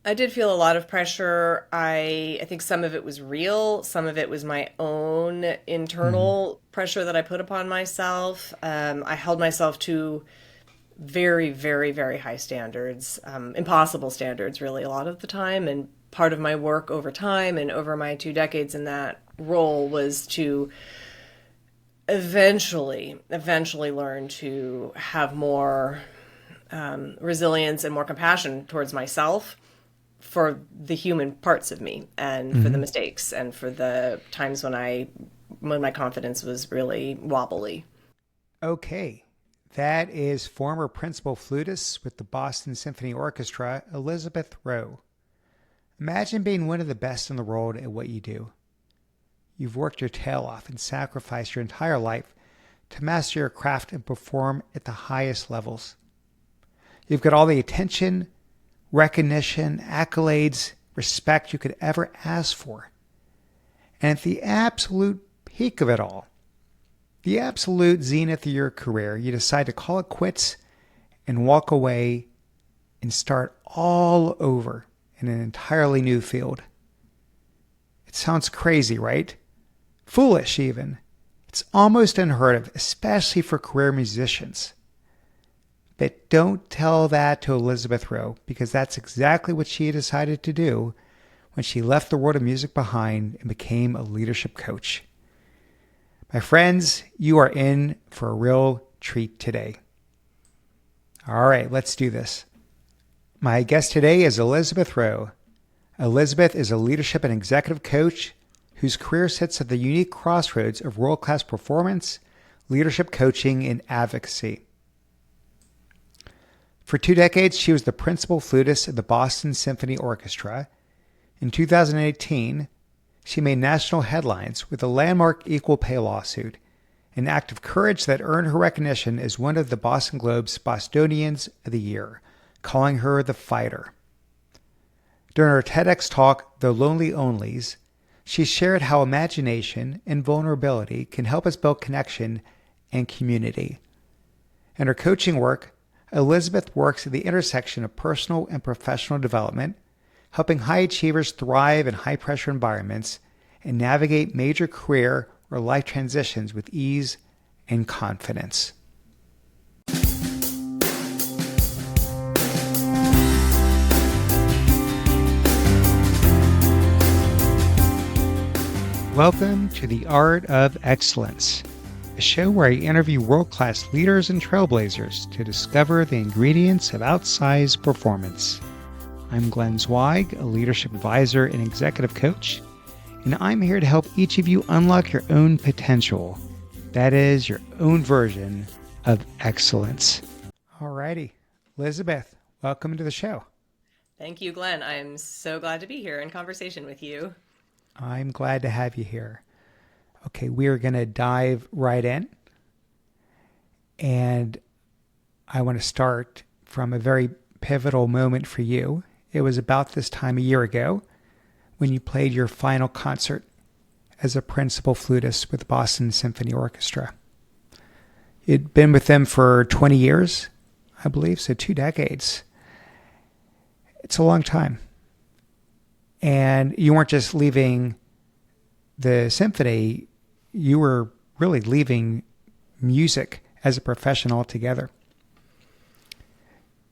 I did feel a lot of pressure. I think some of it was real, some of it was my own Hmm. internal pressure that I put upon myself. I held myself to very, very, very high standards, impossible standards, really, a lot of the time. And part of my work over time and over my 2 decades in that role was to eventually learn to have more resilience and more compassion towards myself for the human parts of me and for the Hmm. mistakes and for the times when my confidence was really wobbly. Okay. That is former principal flutist with the Boston Symphony Orchestra, Elizabeth Rowe. Imagine being one of the best in the world at what you do. You've worked your tail off and sacrificed your entire life to master your craft and perform at the highest levels. You've got all the attention, recognition, accolades, respect you could ever ask for. And at the absolute peak of it all, the absolute zenith of your career, you decide to call it quits and walk away and start all over in an entirely new field. It sounds crazy, right? Foolish, even. It's almost unheard of, especially for career musicians. But don't tell that to Elizabeth Rowe, because that's exactly what she decided to do when she left the world of music behind and became a leadership coach. My friends, you are in for a real treat today. All right, let's do this. My guest today is Elizabeth Rowe. Elizabeth is a leadership and executive coach whose career sits at the unique crossroads of world-class performance, leadership coaching, and advocacy. For 2 decades, she was the principal flutist at the Boston Symphony Orchestra. In 2018, she made national headlines with a landmark equal pay lawsuit, an act of courage that earned her recognition as one of the Boston Globe's Bostonians of the Year, calling her the fighter. During her TEDx talk, The Lonely Onlys, she shared how imagination and vulnerability can help us build connection and community. In her coaching work, Elizabeth works at the intersection of personal and professional development, helping high achievers thrive in high pressure environments and navigate major career or life transitions with ease and confidence. Welcome to The Art of Excellence, a show where I interview world-class leaders and trailblazers to discover the ingredients of outsized performance. I'm Glenn Zweig, a leadership advisor and executive coach, and I'm here to help each of you unlock your own potential. That is, your own version of excellence. Alrighty, Elizabeth, welcome to the show. Thank you, Glenn. I'm so glad to be here in conversation with you. I'm glad to have you here. Okay, we are going to dive right in, and I want to start from a very pivotal moment for you. It was about this time a year ago when you played your final concert as a principal flutist with the Boston Symphony Orchestra. You'd been with them for 20 years, I believe, so 2 decades. It's a long time. And you weren't just leaving the symphony, you were really leaving music as a profession altogether.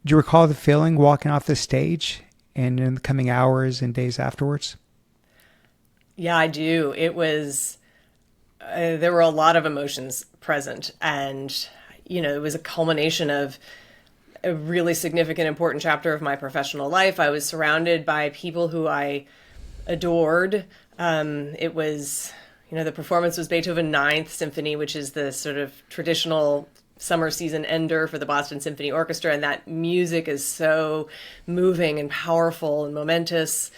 Do you recall the feeling walking off the stage and in the coming hours and days afterwards? Yeah, I do. There were a lot of emotions present. And, it was a culmination of a really significant, important chapter of my professional life. I was surrounded by people who I adored. It was, the performance was Beethoven's Ninth Symphony, which is the sort of traditional summer season ender for the Boston Symphony Orchestra. And that music is so moving and powerful and momentous.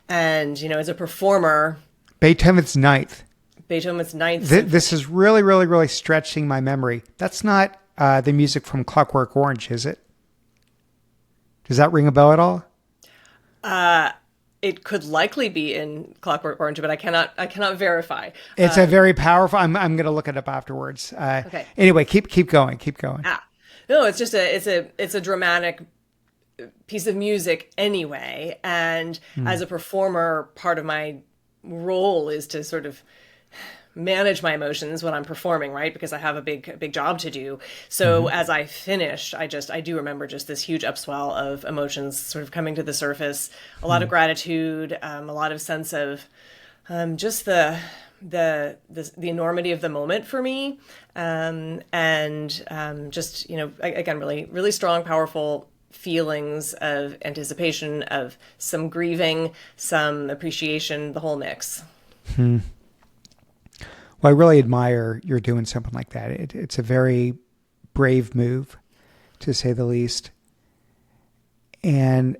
And, as a performer, Beethoven's Ninth. Beethoven's Ninth This Symphony. is really, really, really stretching my memory. That's not the music from Clockwork Orange, is it? Does that ring a bell at all? It could likely be in Clockwork Orange, but I cannot verify. It's a very powerful. I'm going to look it up afterwards. Okay. Anyway, keep going. Keep going. Ah, no, it's just it's a dramatic piece of music anyway. And as a performer, part of my role is to sort of manage my emotions when I'm performing, right? Because I have a big job to do. So as I finished, I do remember just this huge upswell of emotions sort of coming to the surface, a lot of gratitude, a lot of sense of just the enormity of the moment for me. Just, again, really, really strong, powerful feelings of anticipation, of some grieving, some appreciation, the whole mix. Well, I really admire you're doing something like that. It's a very brave move, to say the least. And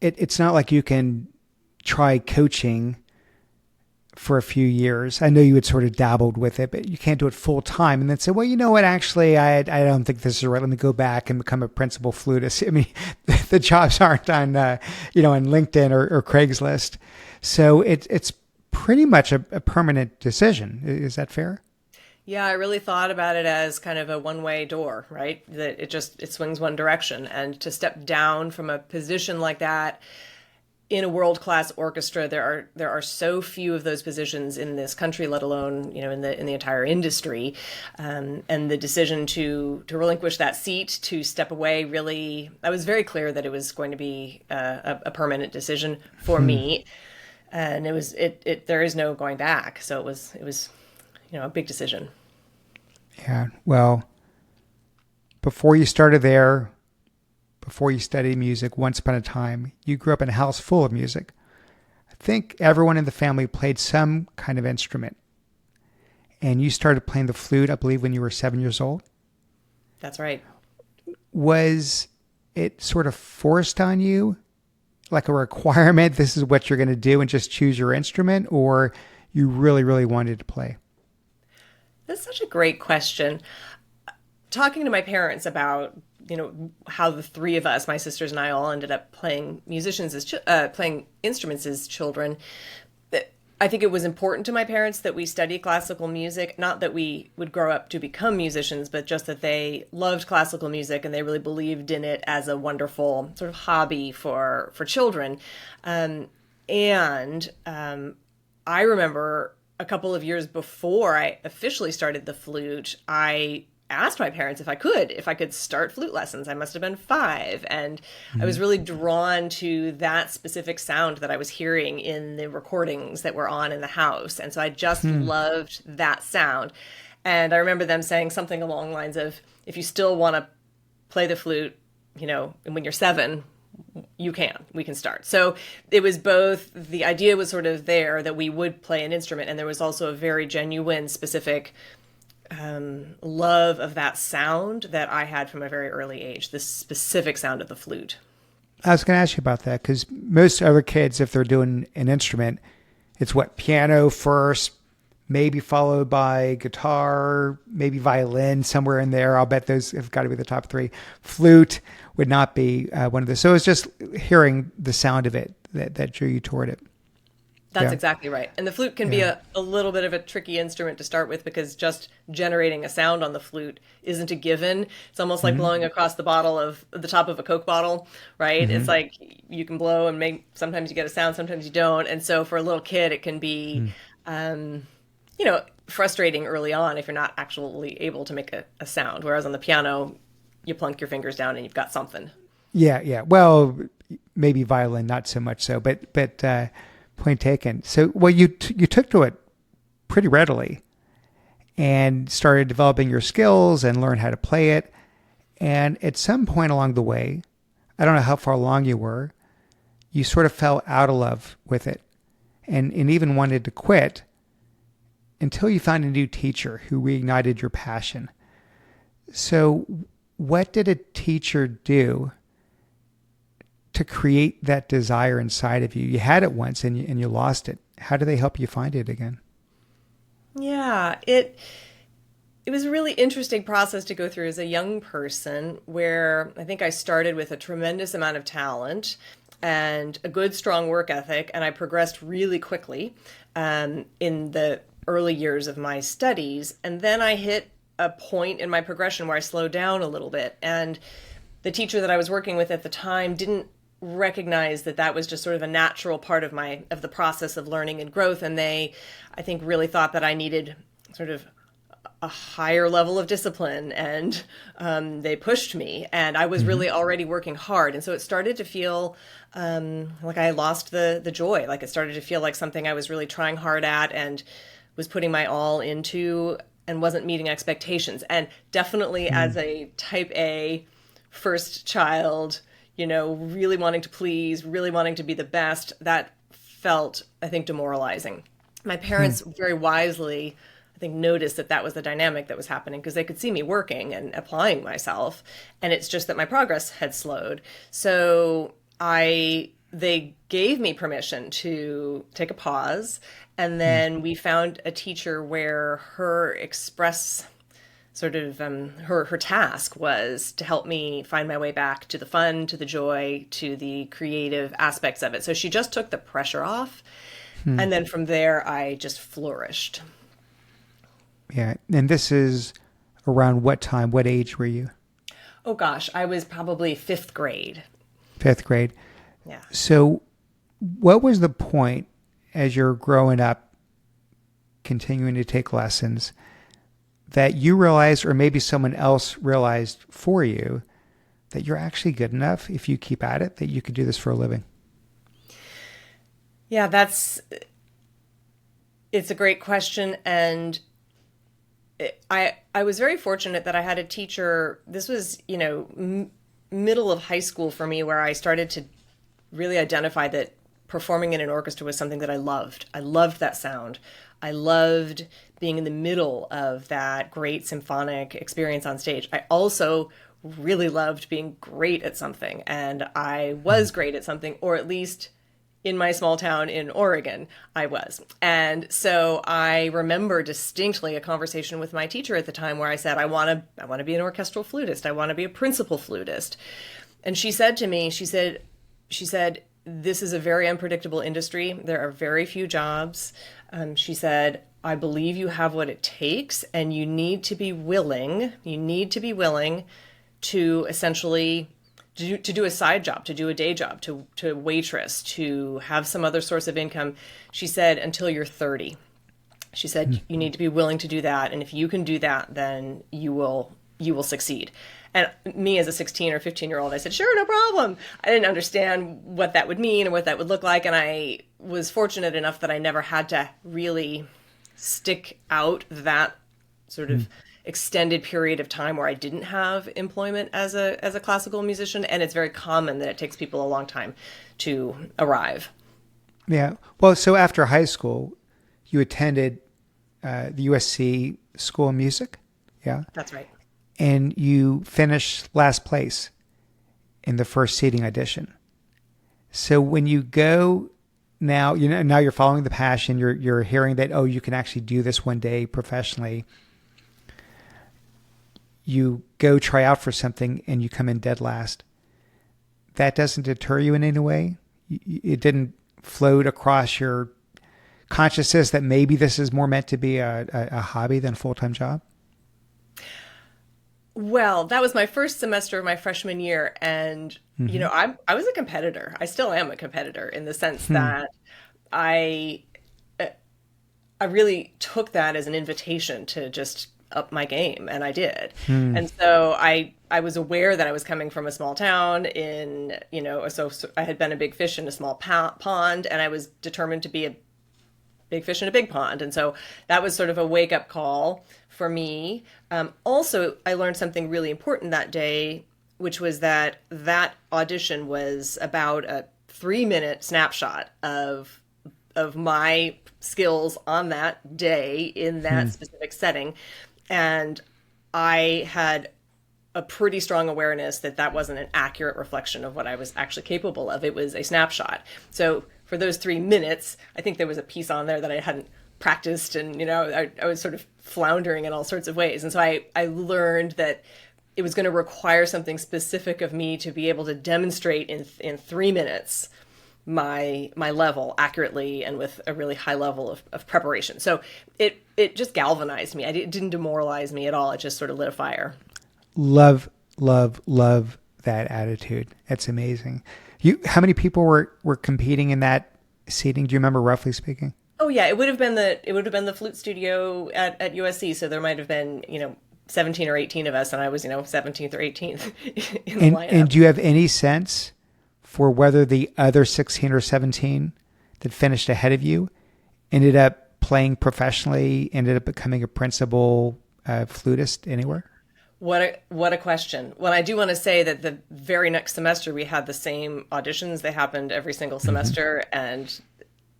it's not like you can try coaching for a few years. I know you had sort of dabbled with it, but you can't do it full time and then say, well, you know what, actually, I don't think this is right. Let me go back and become a principal flutist. I mean, the jobs aren't on, on LinkedIn or Craigslist. So it's pretty much a permanent decision. Is that fair? Yeah, I really thought about it as kind of a one-way door, right? That it swings one direction. And to step down from a position like that in a world-class orchestra, there are so few of those positions in this country, let alone, in the entire industry. And the decision to relinquish that seat, to step away, really, I was very clear that it was going to be a permanent decision for me. And there is no going back. So it was a big decision. Yeah. Well, before you started there, before you studied music, once upon a time, you grew up in a house full of music. I think everyone in the family played some kind of instrument. And you started playing the flute, I believe, when you were 7 years old. That's right. Was it sort of forced on you? Like a requirement, this is what you're going to do and just choose your instrument, or you really, really wanted to play? That's such a great question. Talking to my parents about, how the three of us, my sisters and I, all ended up playing playing instruments as children. I think it was important to my parents that we study classical music, not that we would grow up to become musicians, but just that they loved classical music and they really believed in it as a wonderful sort of hobby for children. I remember a couple of years before I officially started the flute, I asked my parents if I could start flute lessons. I must have been 5. And I was really drawn to that specific sound that I was hearing in the recordings that were on in the house. And so I just loved that sound. And I remember them saying something along the lines of, if you still want to play the flute, and when you're 7, we can start. So it was both, the idea was sort of there that we would play an instrument. And there was also a very genuine, specific love of that sound that I had from a very early age, this specific sound of the flute. I was going to ask you about that because most other kids, if they're doing an instrument, it's piano first, maybe followed by guitar, maybe violin, somewhere in there. I'll bet those have got to be the top 3. Flute would not be one of those. So it's just hearing the sound of it that drew you toward it. That's exactly right. And the flute can be a little bit of a tricky instrument to start with because just generating a sound on the flute isn't a given. It's almost like blowing across the top of a Coke bottle, right? It's like you can blow and sometimes you get a sound, sometimes you don't. And so for a little kid, it can be, frustrating early on if you're not actually able to make a sound. Whereas on the piano, you plunk your fingers down and you've got something. Yeah. Well, maybe violin, not so much so, but point taken. So, you took to it pretty readily and started developing your skills and learned how to play it. And at some point along the way, I don't know how far along you were, you sort of fell out of love with it and even wanted to quit until you found a new teacher who reignited your passion. So what did a teacher do to create that desire inside of you? You had it once and you lost it. How do they help you find it again? Yeah, it was a really interesting process to go through as a young person, where I think I started with a tremendous amount of talent and a good, strong work ethic, and I progressed really quickly in the early years of my studies. And then I hit a point in my progression where I slowed down a little bit. And the teacher that I was working with at the time didn't recognize that that was just sort of a natural part of the process of learning and growth. And they, I think, really thought that I needed sort of a higher level of discipline, and they pushed me, and I was really already working hard. And so it started to feel like I lost the joy. Like it started to feel like something I was really trying hard at and was putting my all into, and wasn't meeting expectations. And definitely as a type A first child, really wanting to please, really wanting to be the best, that felt, I think, demoralizing. My parents very wisely, I think, noticed that that was the dynamic that was happening, because they could see me working and applying myself. And it's just that my progress had slowed. So they gave me permission to take a pause. And then we found a teacher where her express sort of her task was to help me find my way back to the fun, to the joy, to the creative aspects of it. So she just took the pressure off. And then from there, I just flourished. Yeah. And this is around what time? What age were you? Oh, gosh, I was probably fifth grade. Fifth grade. Yeah. So what was the point as you're growing up, continuing to take lessons, that you realized, or maybe someone else realized for you, that you're actually good enough if you keep at it, that you could do this for a living? Yeah, it's a great question. And I was very fortunate that I had a teacher. This was, middle of high school for me, where I started to really identify that performing in an orchestra was something that I loved. I loved that sound. I loved being in the middle of that great symphonic experience on stage. I also really loved being great at something, and I was great at something, or at least in my small town in Oregon, I was. And so I remember distinctly a conversation with my teacher at the time where I said, I want to be an orchestral flutist. I want to be a principal flutist. And she said to me, she said, this is a very unpredictable industry. There are very few jobs. She said, I believe you have what it takes, and you need to be willing to essentially to do a side job, to do a day job, to waitress, to have some other source of income. She said, until you're 30. She said, you need to be willing to do that. And if you can do that, then you will succeed. And me as a 16 or 15-year-old, I said, sure, no problem. I didn't understand what that would mean or what that would look like. And I was fortunate enough that I never had to really stick out that sort of extended period of time where I didn't have employment as a classical musician. And it's very common that it takes people a long time to arrive. Yeah. Well, so after high school, you attended the USC School of Music. Yeah. That's right. And you finished last place in the first seating audition. So when you go now, now you're following the passion, you're hearing that, oh, you can actually do this one day professionally. You go try out for something and you come in dead last. That doesn't deter you in any way? It didn't float across your consciousness that maybe this is more meant to be a hobby than a full-time job? Well, that was my first semester of my freshman year. And, I was a competitor. I still am a competitor in the sense that I really took that as an invitation to just up my game, and I did. And so I was aware that I was coming from a small town in, so I had been a big fish in a small pond, and I was determined to be a big fish in a big pond. And so that was sort of a wake up call for me. Also, I learned something really important that day, which was that audition was about a 3-minute snapshot of my skills on that day in that specific setting. And I had a pretty strong awareness that wasn't an accurate reflection of what I was actually capable of. It was a snapshot. So for those 3 minutes, I think there was a piece on there that I hadn't practiced, and I was sort of floundering in all sorts of ways. And so I learned that it was going to require something specific of me to be able to demonstrate in 3 minutes my level accurately and with a really high level of preparation. So it just galvanized me. It didn't demoralize me at all. It just sort of lit a fire. Love that attitude. That's amazing. How many people were competing in that seating? Do you remember, roughly speaking? Oh yeah, it would have been the flute studio at USC. So there might have been 17 or 18 of us, and I was 17th or 18th in the lineup. And do you have any sense for whether the other 16 or 17 that finished ahead of you ended up playing professionally, ended up becoming a principal flutist anywhere? What a question. Well, I do want to say that the very next semester we had the same auditions. They happened every single semester, and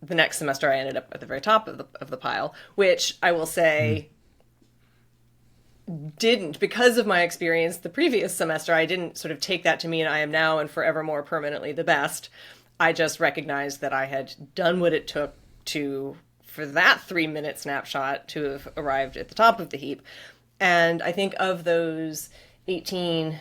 the next semester I ended up at the very top of the pile, which I will say didn't, because of my experience the previous semester, I didn't sort of take that to mean I am now and forevermore permanently the best. I just recognized that I had done what it took for that 3-minute snapshot to have arrived at the top of the heap. And I think of those 18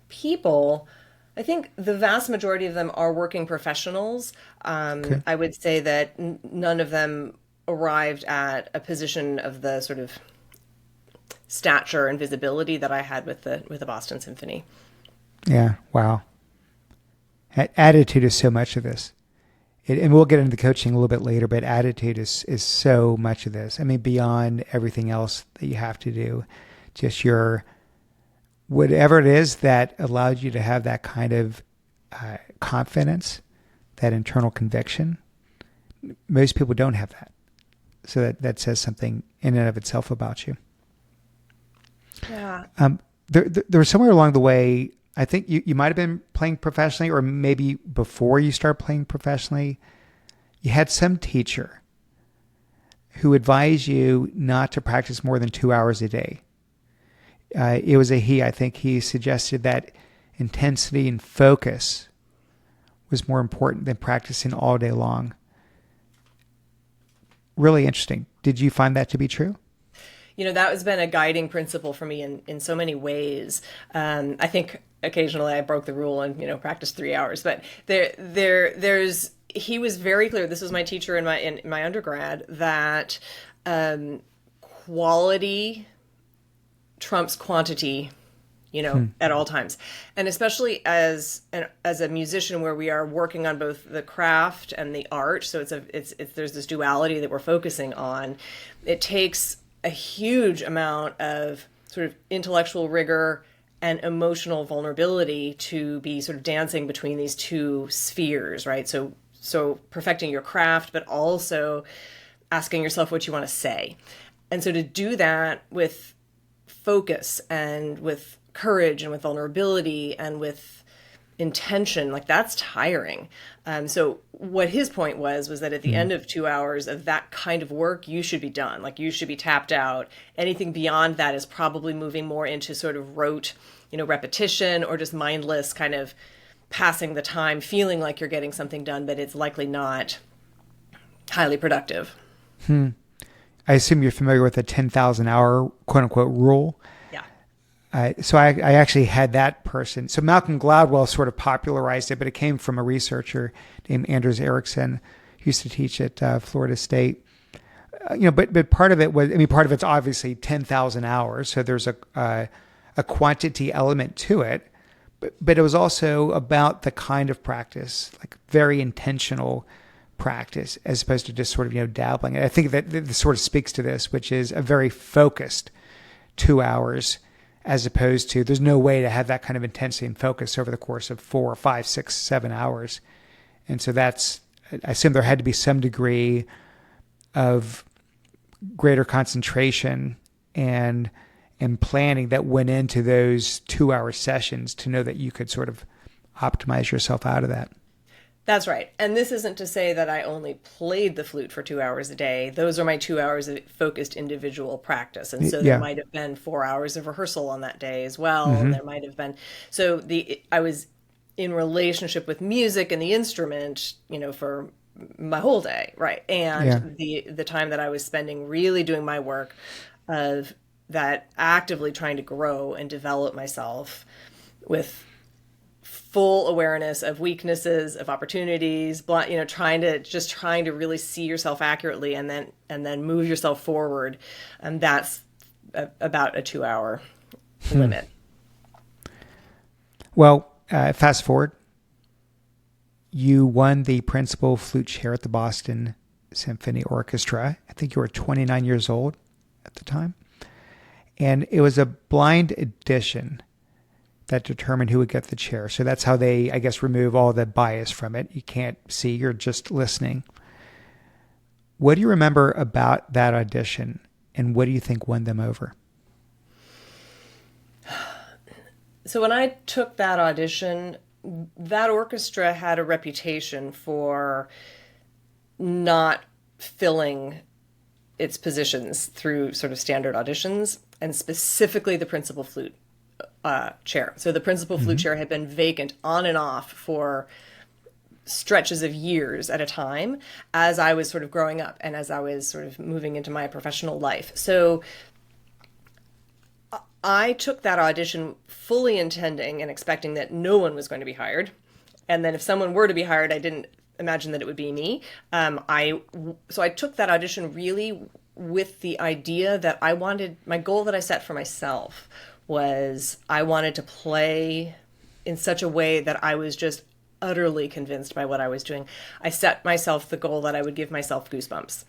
people, I think the vast majority of them are working professionals. Okay. I would say that none of them arrived at a position of the sort of stature and visibility that I had with the Boston Symphony. Yeah. Wow. Attitude is so much of this. And we'll get into the coaching a little bit later, but attitude is so much of this. I mean, beyond everything else that you have to do, just whatever it is that allowed you to have that kind of confidence, that internal conviction. Most people don't have that. So that says something in and of itself about you. Yeah. There was somewhere along the way, I think you might have been playing professionally, or maybe before you start playing professionally, you had some teacher who advised you not to practice more than 2 hours a day. It was a he. I think he suggested that intensity and focus was more important than practicing all day long. Really interesting. Did you find that to be true? That has been a guiding principle for me in so many ways. I think occasionally I broke the rule and, practiced 3 hours, but he was very clear. This was my teacher in my undergrad, that quality trumps quantity, at all times. And especially as a musician, where we are working on both the craft and the art. So there's this duality that we're focusing on. It takes a huge amount of sort of intellectual rigor and emotional vulnerability to be sort of dancing between these two spheres, right? So perfecting your craft, but also asking yourself what you want to say. And so to do that with focus and with courage and with vulnerability and with intention, like, that's tiring. So what his point was that at the end of 2 hours of that kind of work, you should be done. Like, you should be tapped out. Anything beyond that is probably moving more into sort of rote, repetition, or just mindless kind of passing the time, feeling like you're getting something done, but it's likely not highly productive. I assume you're familiar with the 10,000 hour quote unquote rule. So I actually had that person. So Malcolm Gladwell sort of popularized it, but it came from a researcher named Anders Ericsson, who used to teach at Florida State. But part of it was, part of it's obviously 10,000 hours. So there's a quantity element to it, but it was also about the kind of practice, like very intentional practice, as opposed to just sort of, dabbling. And I think that this sort of speaks to this, which is a very focused 2 hours, as opposed to, there's no way to have that kind of intensity and focus over the course of 4, 5, 6, 7 hours. And so I assume there had to be some degree of greater concentration and planning that went into those 2 hour sessions to know that you could sort of optimize yourself out of that. That's right. And this isn't to say that I only played the flute for 2 hours a day. Those are my 2 hours of focused individual practice. And so there might have been 4 hours of rehearsal on that day as well. And there might have been, I was in relationship with music and the instrument, for my whole day. Right. And the time that I was spending really doing my work of that, actively trying to grow and develop myself with full awareness of weaknesses, of opportunities, trying to really see yourself accurately and then move yourself forward. And that's about a 2 hour limit. Well, fast forward. You won the principal flute chair at the Boston Symphony Orchestra. I think you were 29 years old at the time. And it was a blind audition that determined who would get the chair. So that's how they, I guess, remove all the bias from it. You can't see, you're just listening. What do you remember about that audition, and what do you think won them over? So when I took that audition, that orchestra had a reputation for not filling its positions through sort of standard auditions, and specifically the principal flute chair. So the principal flute chair had been vacant on and off for stretches of years at a time as I was sort of growing up and as I was sort of moving into my professional life. So I took that audition fully intending and expecting that no one was going to be hired. And then if someone were to be hired, I didn't imagine that it would be me. So I took that audition really with the idea that my goal that I set for myself was I wanted to play in such a way that I was just utterly convinced by what I was doing. I set myself the goal that I would give myself goosebumps.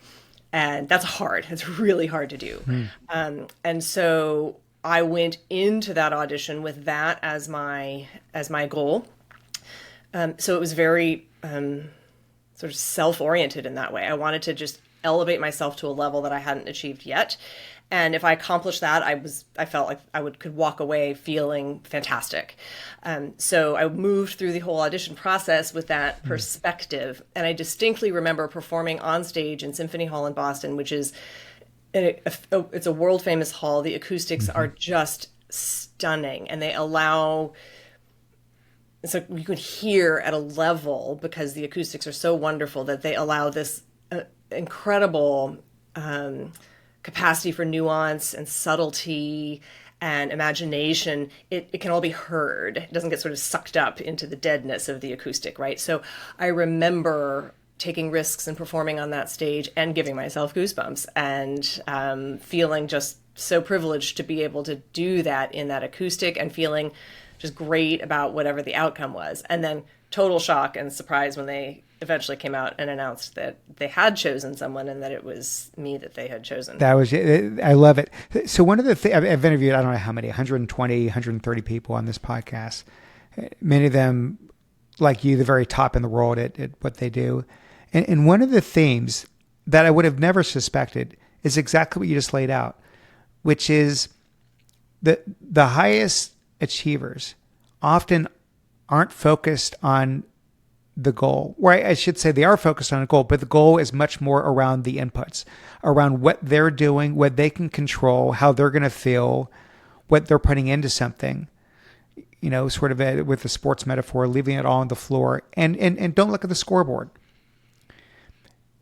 And that's hard. It's really hard to do. And so I went into that audition with that as my goal. So it was very sort of self-oriented in that way. I wanted to just elevate myself to a level that I hadn't achieved yet. And if I accomplished that, I felt like I could walk away feeling fantastic. So I moved through the whole audition process with that perspective. And I distinctly remember performing on stage in Symphony Hall in Boston, which is it's a world famous hall. The acoustics are just stunning, and they allow. So you could hear at a level because the acoustics are so wonderful that they allow this incredible capacity for nuance and subtlety and imagination. It can all be heard. It doesn't get sort of sucked up into the deadness of the acoustic, right? So I remember taking risks and performing on that stage and giving myself goosebumps and feeling just so privileged to be able to do that in that acoustic and feeling just great about whatever the outcome was. And then total shock and surprise when they eventually came out and announced that they had chosen someone and that it was me that they had chosen. I love it. So one of the things, I've interviewed, I don't know how many, 120, 130 people on this podcast. Many of them, like you, the very top in the world at what they do. And one of the themes that I would have never suspected is exactly what you just laid out, which is that the highest achievers often aren't focused on the goal, or I should say they are focused on a goal, but the goal is much more around the inputs, around what they're doing, what they can control, how they're going to feel, what they're putting into something, sort of with the sports metaphor, leaving it all on the floor, and don't look at the scoreboard.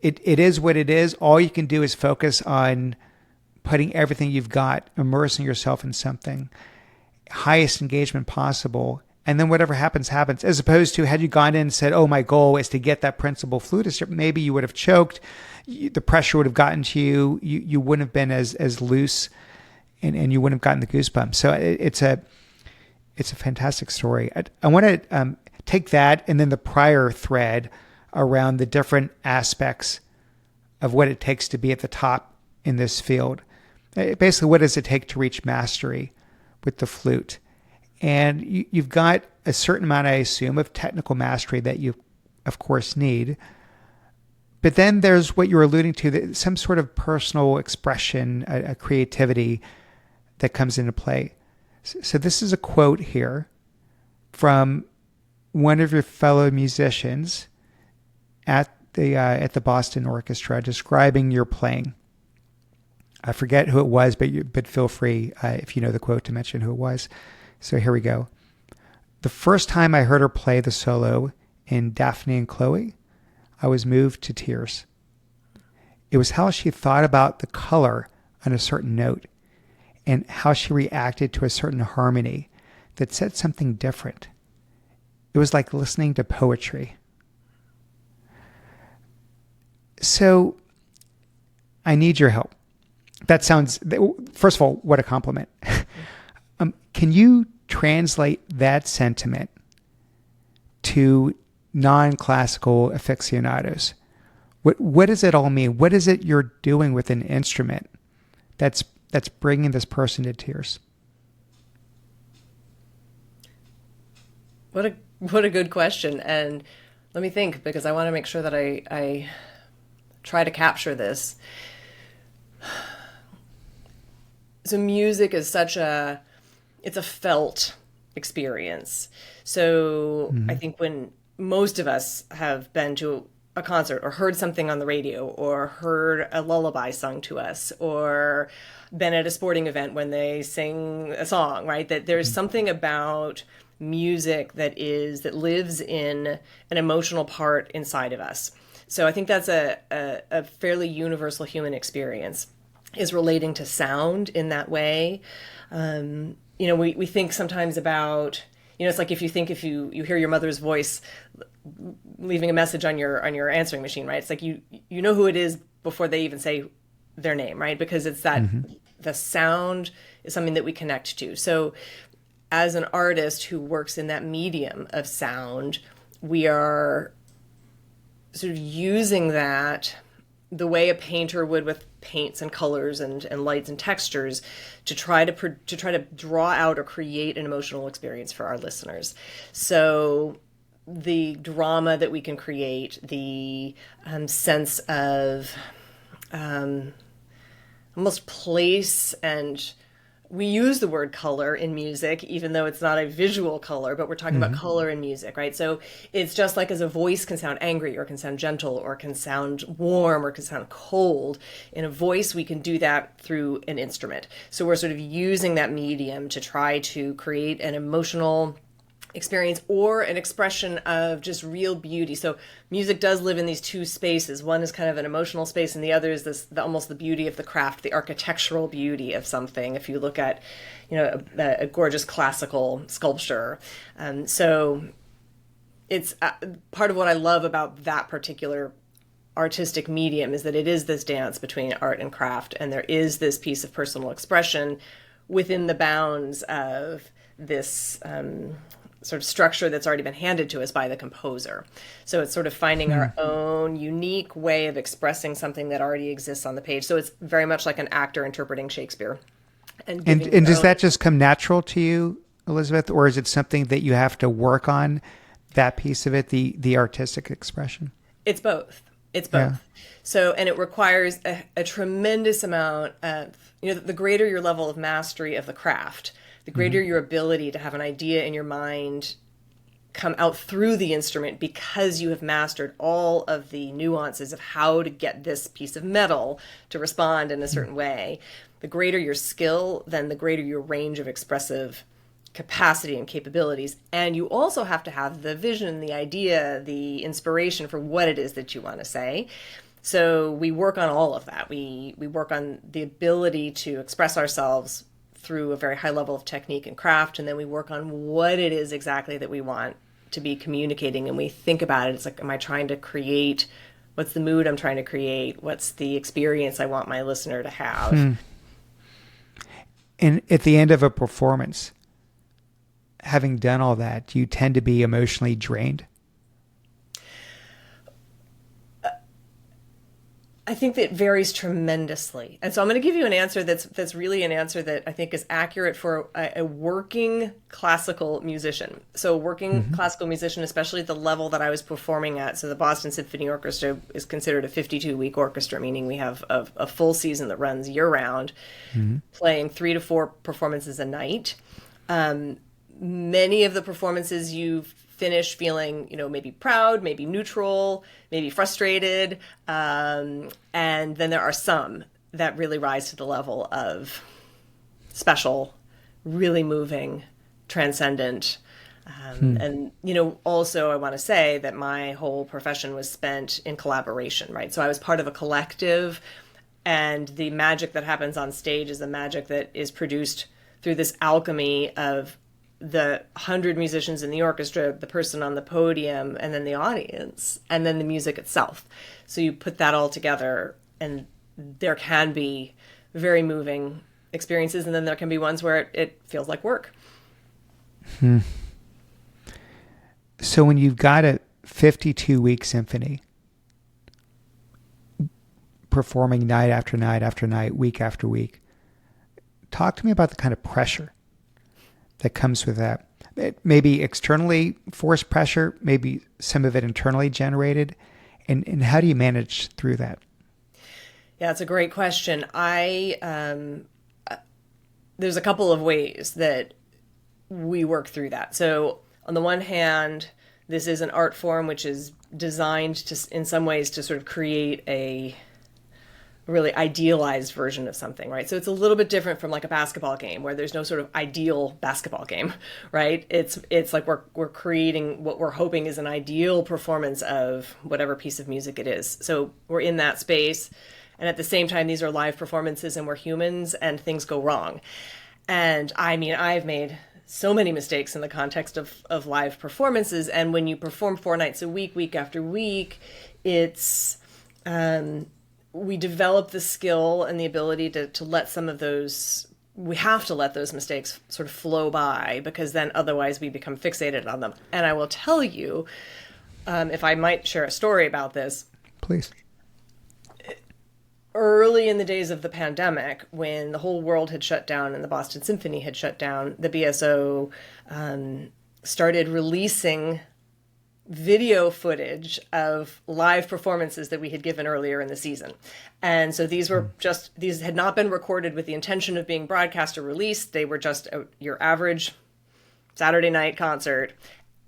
It is what it is. All you can do is focus on putting everything you've got, immersing yourself in something, highest engagement possible. And then whatever happens, happens. As opposed to had you gone in and said, oh, my goal is to get that principal flutist, maybe you would have choked. The pressure would have gotten to you. You wouldn't have been as loose and you wouldn't have gotten the goosebumps. So it's a fantastic story. I want to take that and then the prior thread around the different aspects of what it takes to be at the top in this field. Basically, what does it take to reach mastery with the flute? And you've got a certain amount, I assume, of technical mastery that you, of course, need. But then there's what you're alluding to, some sort of personal expression, a creativity that comes into play. So this is a quote here from one of your fellow musicians at the Boston Orchestra describing your playing. I forget who it was, but feel free, if you know the quote, to mention who it was. So here we go. The first time I heard her play the solo in Daphne and Chloe, I was moved to tears. It was how she thought about the color on a certain note and how she reacted to a certain harmony that said something different. It was like listening to poetry. So I need your help. That sounds, first of all, what a compliment. Can you translate that sentiment to non-classical aficionados? What does it all mean? What is it you're doing with an instrument that's bringing this person to tears? What a good question. And let me think, because I want to make sure that I try to capture this. So music is it's a felt experience. So I think when most of us have been to a concert or heard something on the radio or heard a lullaby sung to us or been at a sporting event when they sing a song, right? That there's something about music that lives in an emotional part inside of us. So I think that's a fairly universal human experience, is relating to sound in that way. We think sometimes about, it's like if you hear your mother's voice leaving a message on your answering machine, right? It's like you know who it is before they even say their name, right? Because it's that the sound is something that we connect to. So as an artist who works in that medium of sound, we are sort of using that the way a painter would with paints and colors and lights and textures to try to draw out or create an emotional experience for our listeners. So the drama that we can create, the sense of almost place, and we use the word color in music, even though it's not a visual color, but we're talking about color in music, right? So it's just like as a voice can sound angry or can sound gentle or can sound warm or can sound cold. In a voice, we can do that through an instrument. So we're sort of using that medium to try to create an emotional experience or an expression of just real beauty. So music does live in these two spaces. One is kind of an emotional space, and the other is almost the beauty of the craft, the architectural beauty of something. If you look at, a gorgeous classical sculpture, so it's part of what I love about that particular artistic medium is that it is this dance between art and craft, and there is this piece of personal expression within the bounds of this sort of structure that's already been handed to us by the composer. So it's sort of finding our own unique way of expressing something that already exists on the page. So it's very much like an actor interpreting Shakespeare. And does that just come natural to you, Elizabeth, or is it something that you have to work on, that piece of it, the artistic expression? It's both. It's both. Yeah. So, and it requires a tremendous amount of, the greater your level of mastery of the craft, the greater your ability to have an idea in your mind come out through the instrument because you have mastered all of the nuances of how to get this piece of metal to respond in a certain way. The greater your skill, then the greater your range of expressive capacity and capabilities. And you also have to have the vision, the idea, the inspiration for what it is that you want to say. So we work on all of that. We work on the ability to express ourselves through a very high level of technique and craft, and then we work on what it is exactly that we want to be communicating, and we think about it. It's like, am I trying to create, what's the mood I'm trying to create? What's the experience I want my listener to have? And at the end of a performance, having done all that, do you tend to be emotionally drained? I think that varies tremendously. And so I'm going to give you an answer that's really an answer that I think is accurate for a working classical musician. So a working classical musician, especially at the level that I was performing at. So the Boston Symphony Orchestra is considered a 52-week orchestra, meaning we have a full season that runs year-round, playing 3 to 4 performances a night. Many of the performances you finish feeling, maybe proud, maybe neutral, maybe frustrated. And then there are some that really rise to the level of special, really moving, transcendent. And, also I want to say that my whole profession was spent in collaboration, right? So I was part of a collective, and the magic that happens on stage is the magic that is produced through this alchemy of the 100 musicians in the orchestra, the person on the podium, and then the audience, and then the music itself. So you put that all together, and there can be very moving experiences, and then there can be ones where it feels like work. So when you've got a 52-week symphony performing night after night after night, week after week, talk to me about the kind of pressure that comes with that. Maybe externally forced pressure, maybe some of it internally generated. And how do you manage through that? Yeah, it's a great question. There's a couple of ways that we work through that. So on the one hand, this is an art form which is designed to, in some ways, to sort of create a really idealized version of something, right? So it's a little bit different from like a basketball game where there's no sort of ideal basketball game, right? It's like we're creating what we're hoping is an ideal performance of whatever piece of music it is. So we're in that space. And at the same time, these are live performances and we're humans and things go wrong. And I mean, I've made so many mistakes in the context of live performances. And when you perform 4 nights a week, week after week, it's, we develop the skill and the ability to let some of those, we have to let those mistakes sort of flow by because then otherwise we become fixated on them. And I will tell you, if I might share a story about this. Please. Early in the days of the pandemic, when the whole world had shut down and the Boston Symphony had shut down, the BSO started releasing video footage of live performances that we had given earlier in the season. And so these had not been recorded with the intention of being broadcast or released. They were just your average Saturday night concert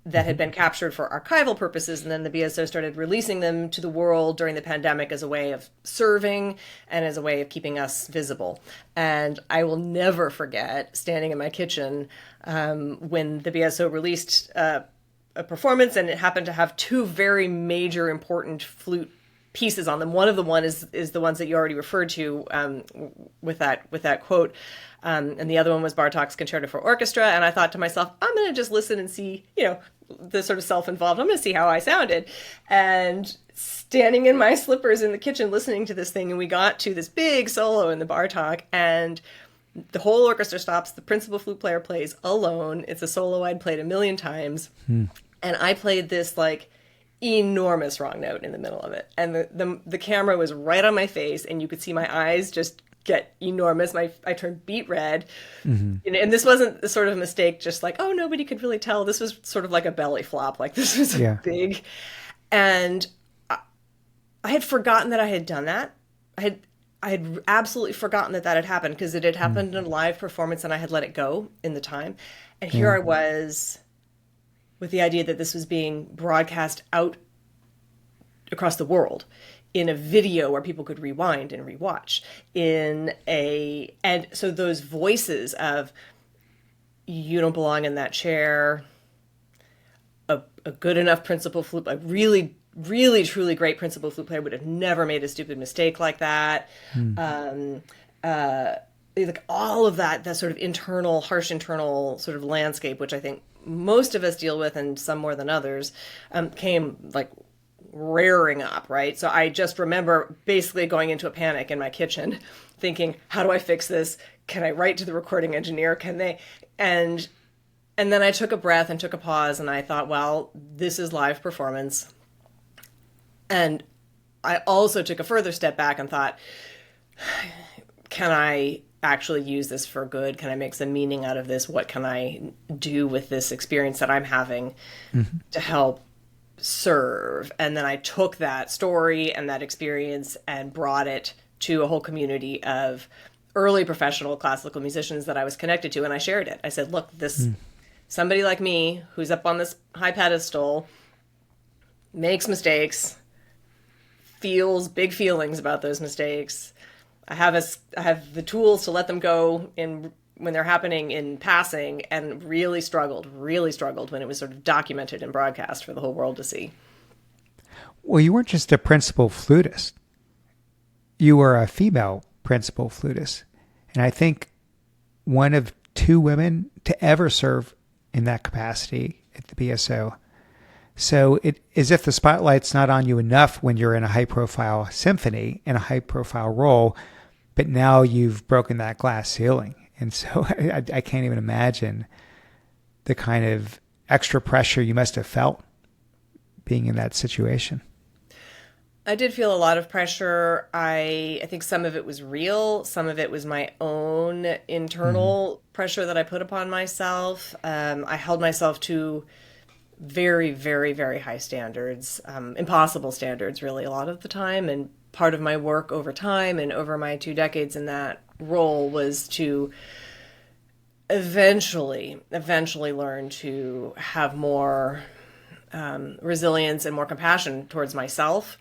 that had been captured for archival purposes. And then the BSO started releasing them to the world during the pandemic as a way of serving and as a way of keeping us visible. And I will never forget standing in my kitchen when the BSO released a performance, and it happened to have 2 very major important flute pieces on them. One of them is the ones that you already referred to with that quote. And the other one was Bartók's Concerto for Orchestra. And I thought to myself, I'm going to just listen and see, the sort of self-involved. I'm going to see how I sounded. And standing in my slippers in the kitchen, listening to this thing. And we got to this big solo in the Bartók, and the whole orchestra stops. The principal flute player plays alone. It's a solo I'd played 1,000,000 times. And I played this like enormous wrong note in the middle of it. And the camera was right on my face, and you could see my eyes just get enormous. I turned beet red. And this wasn't the sort of mistake just like, oh, nobody could really tell. This was sort of like a belly flop. Like this was big. And I had forgotten that I had done that. I had absolutely forgotten that had happened because it had happened in a live performance and I had let it go in the time. And here I was with the idea that this was being broadcast out across the world in a video where people could rewind and rewatch and so those voices of you don't belong in that chair, a good enough principal flute, a really, really, truly great principal flute player would have never made a stupid mistake like that. Like all of that sort of harsh internal sort of landscape, which I think most of us deal with and some more than others, came like rearing up, right? So I just remember basically going into a panic in my kitchen thinking, how do I fix this? Can I write to the recording engineer? Can they? And then I took a breath and took a pause and I thought, well, this is live performance. And I also took a further step back and thought, can I actually use this for good? Can I make some meaning out of this? What can I do with this experience that I'm having to help serve? And then I took that story and that experience and brought it to a whole community of early professional classical musicians that I was connected to, and I shared it. I said, look, this somebody like me who's up on this high pedestal makes mistakes, feels big feelings about those mistakes. I have the tools to let them go when they're happening in passing, and really struggled when it was sort of documented and broadcast for the whole world to see. Well, you weren't just a principal flutist. You were a female principal flutist. And I think one of 2 women to ever serve in that capacity at the BSO. So it as if the spotlight's not on you enough when you're in a high-profile symphony, in a high-profile role, but now you've broken that glass ceiling. And so I can't even imagine the kind of extra pressure you must have felt being in that situation. I did feel a lot of pressure. I think some of it was real. Some of it was my own internal pressure that I put upon myself. I held myself to very, very, very high standards, impossible standards, really, a lot of the time. And part of my work over time and over my 2 decades in that role was to eventually learn to have more resilience and more compassion towards myself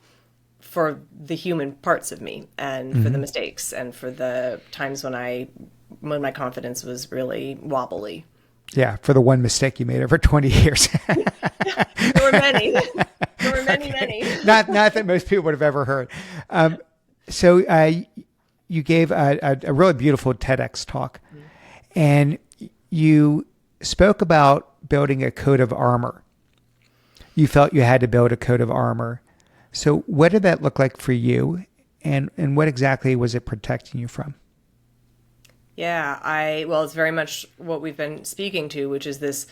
for the human parts of me and for the mistakes and for the times when my confidence was really wobbly. Yeah, for the one mistake you made over 20 years. There were many. There were many, many. Not that most people would have ever heard. So you gave a really beautiful TEDx talk, and you spoke about building a coat of armor. You felt you had to build a coat of armor. So what did that look like for you, and what exactly was it protecting you from? Yeah, well, it's very much what we've been speaking to, which is this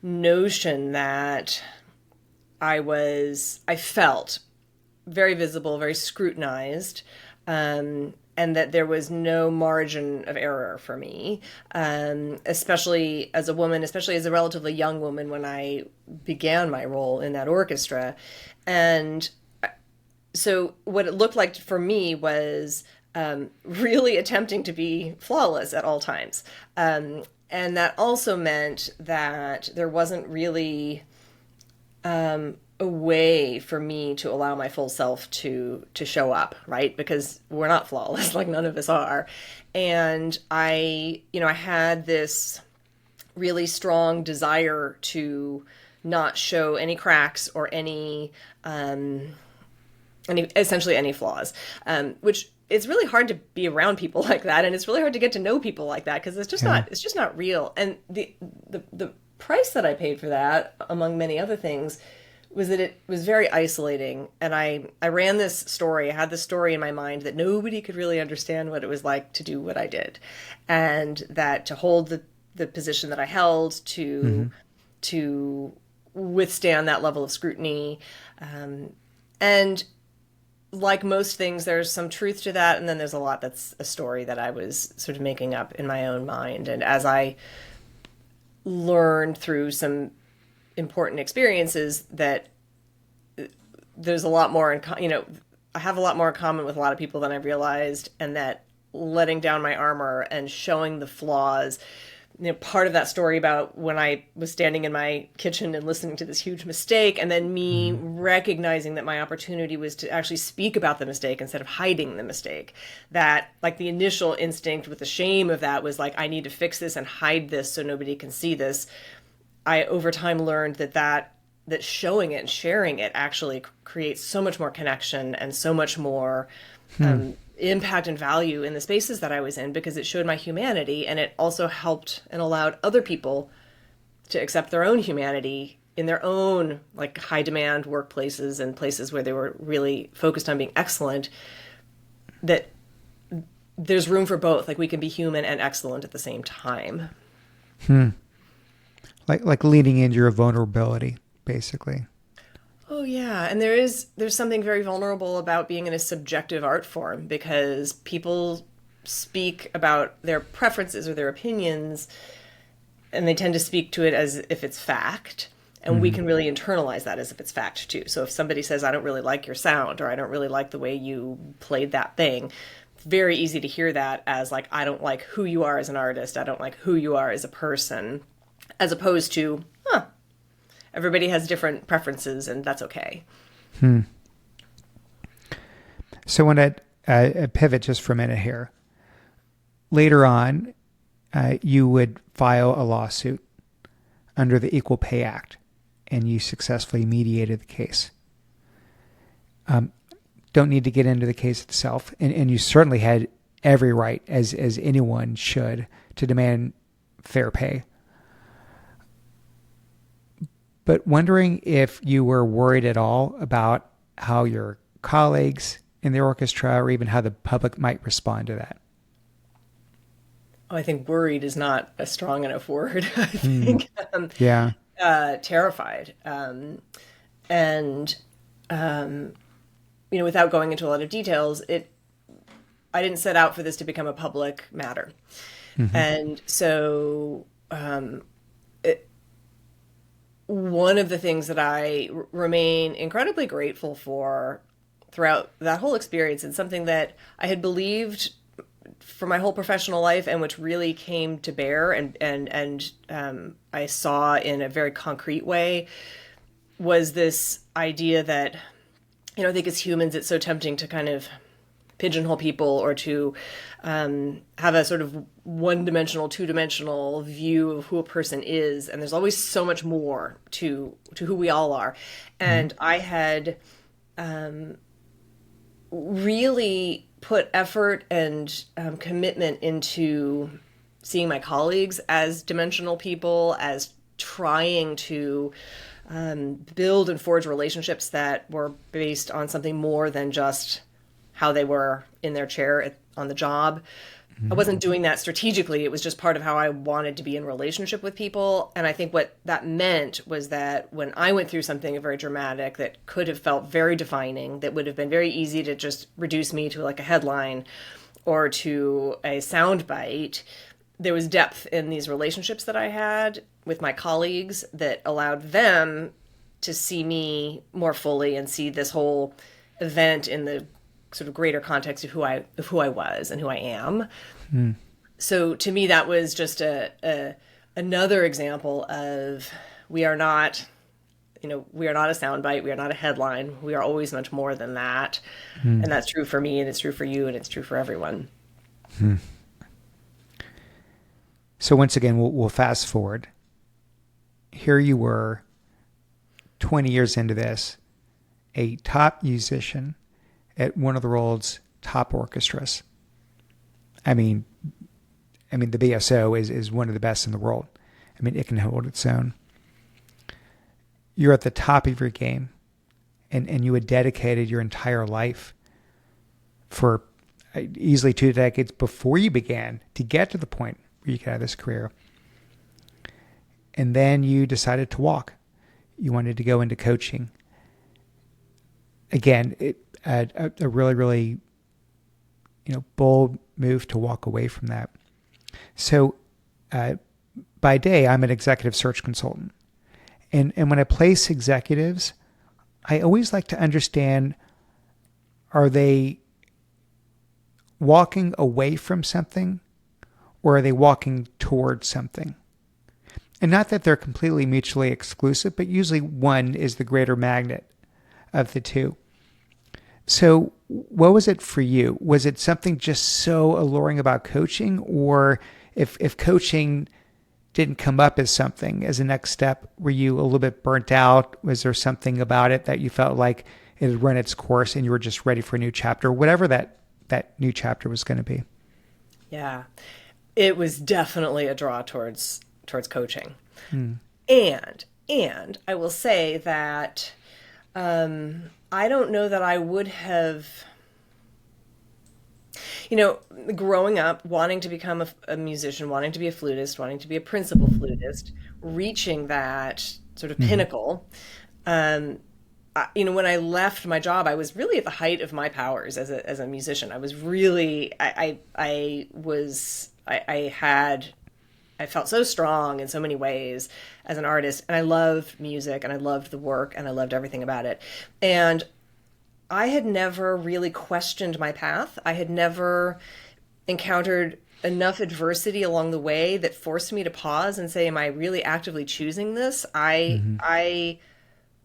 notion that I felt very visible, very scrutinized, and that there was no margin of error for me, especially as a woman, especially as a relatively young woman when I began my role in that orchestra. And so what it looked like for me was really attempting to be flawless at all times. And that also meant that there wasn't really a way for me to allow my full self to show up, right? Because we're not flawless, like none of us are. And I had this really strong desire to not show any cracks or essentially any flaws, which it's really hard to be around people like that, and it's really hard to get to know people like that because it's just not real. And the price that I paid for that, among many other things, was that it was very isolating. And I ran this story. I had this story in my mind that nobody could really understand what it was like to do what I did, and that to hold the position that I held, to withstand that level of scrutiny, and like most things, there's some truth to that, and then there's a lot that's a story that I was sort of making up in my own mind. And as I learned through some important experiences that there's a lot more I have a lot more in common with a lot of people than I realized, and that letting down my armor and showing the flaws, part of that story about when I was standing in my kitchen and listening to this huge mistake, and then me recognizing that my opportunity was to actually speak about the mistake instead of hiding the mistake. That, like, the initial instinct with the shame of that was like, I need to fix this and hide this so nobody can see this. I, over time, learned that showing it and sharing it actually creates so much more connection and so much more impact and value in the spaces that I was in, because it showed my humanity, and it also helped and allowed other people to accept their own humanity in their own, like, high demand workplaces and places where they were really focused on being excellent, that there's room for both. Like, we can be human and excellent at the same time. Like leaning into your vulnerability, basically. Oh, yeah. And there's something very vulnerable about being in a subjective art form, because people speak about their preferences or their opinions, and they tend to speak to it as if it's fact. And we can really internalize that as if it's fact, too. So if somebody says, I don't really like your sound, or I don't really like the way you played that thing, it's very easy to hear that as, like, I don't like who you are as an artist. I don't like who you are as a person, as opposed to, everybody has different preferences, and that's okay. So when I pivot just for a minute here, later on, you would file a lawsuit under the Equal Pay Act, and you successfully mediated the case. Don't need to get into the case itself, and you certainly had every right, as anyone should, to demand fair pay. But wondering if you were worried at all about how your colleagues in the orchestra, or even how the public, might respond to that. Oh, I think worried is not a strong enough word. I think Yeah. terrified. And without going into a lot of details, I didn't set out for this to become a public matter. And so one of the things that I remain incredibly grateful for throughout that whole experience, and something that I had believed for my whole professional life, and which really came to bear, and I saw in a very concrete way, was this idea that, I think as humans, it's so tempting to kind of pigeonhole people, or to have a sort of one-dimensional, two-dimensional view of who a person is. And there's always so much more to who we all are. And I had really put effort and commitment into seeing my colleagues as dimensional people, as trying to build and forge relationships that were based on something more than just how they were in their chair on the job. I wasn't doing that strategically. It was just part of how I wanted to be in relationship with people. And I think what that meant was that when I went through something very dramatic that could have felt very defining, that would have been very easy to just reduce me to like a headline or to a soundbite, there was depth in these relationships that I had with my colleagues that allowed them to see me more fully and see this whole event in the sort of greater context of who I was and who I am. So to me, that was just another example of we are not a soundbite. We are not a headline. We are always much more than that. And that's true for me, and it's true for you, and it's true for everyone. So once again, we'll fast forward. Here you were 20 years into this, a top musician at one of the world's top orchestras. I mean, the BSO is one of the best in the world. I mean, it can hold its own. You're at the top of your game, and you had dedicated your entire life for easily 2 decades before you began to get to the point where you could have this career. And then you decided to walk. You wanted to go into coaching. Again, a really, really, bold move to walk away from that. So by day, I'm an executive search consultant. And when I place executives, I always like to understand, are they walking away from something, or are they walking towards something? And not that they're completely mutually exclusive, but usually one is the greater magnet of the two. So what was it for you? Was it something just so alluring about coaching? Or if coaching didn't come up as something, as a next step, were you a little bit burnt out? Was there something about it that you felt like it had run its course and you were just ready for a new chapter, whatever that new chapter was going to be? Yeah, it was definitely a draw towards coaching. And I will say that I don't know that I would have, growing up, wanting to become a musician, wanting to be a flutist, wanting to be a principal flutist, reaching that sort of pinnacle. When I left my job, I was really at the height of my powers as a musician. I was really, I felt so strong in so many ways as an artist, and I loved music, and I loved the work, and I loved everything about it. And I had never really questioned my path. I had never encountered enough adversity along the way that forced me to pause and say, am I really actively choosing this? I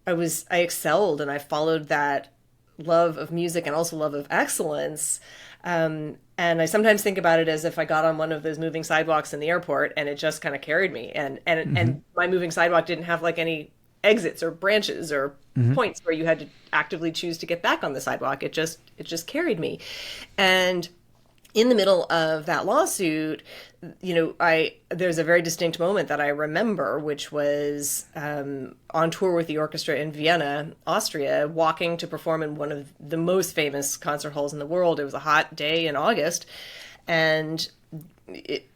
excelled, and I followed that love of music and also love of excellence. And I sometimes think about it as if I got on one of those moving sidewalks in the airport and it just kind of carried me. And my moving sidewalk didn't have like any exits or branches or points where you had to actively choose to get back on the sidewalk. It just carried me. And in the middle of that lawsuit, there's a very distinct moment that I remember, which was on tour with the orchestra in Vienna, Austria, walking to perform in one of the most famous concert halls in the world. It was a hot day in August, and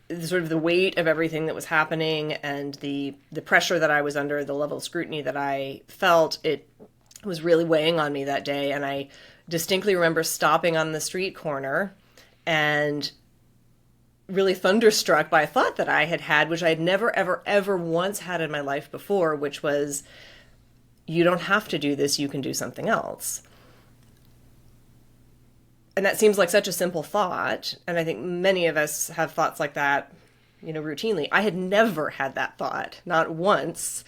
sort of the weight of everything that was happening and the pressure that I was under, the level of scrutiny that I felt, it was really weighing on me that day. And I distinctly remember stopping on the street corner and really thunderstruck by a thought that I had had, which I had never, ever, ever once had in my life before, which was, you don't have to do this, you can do something else. And that seems like such a simple thought. And I think many of us have thoughts like that, routinely. I had never had that thought, not once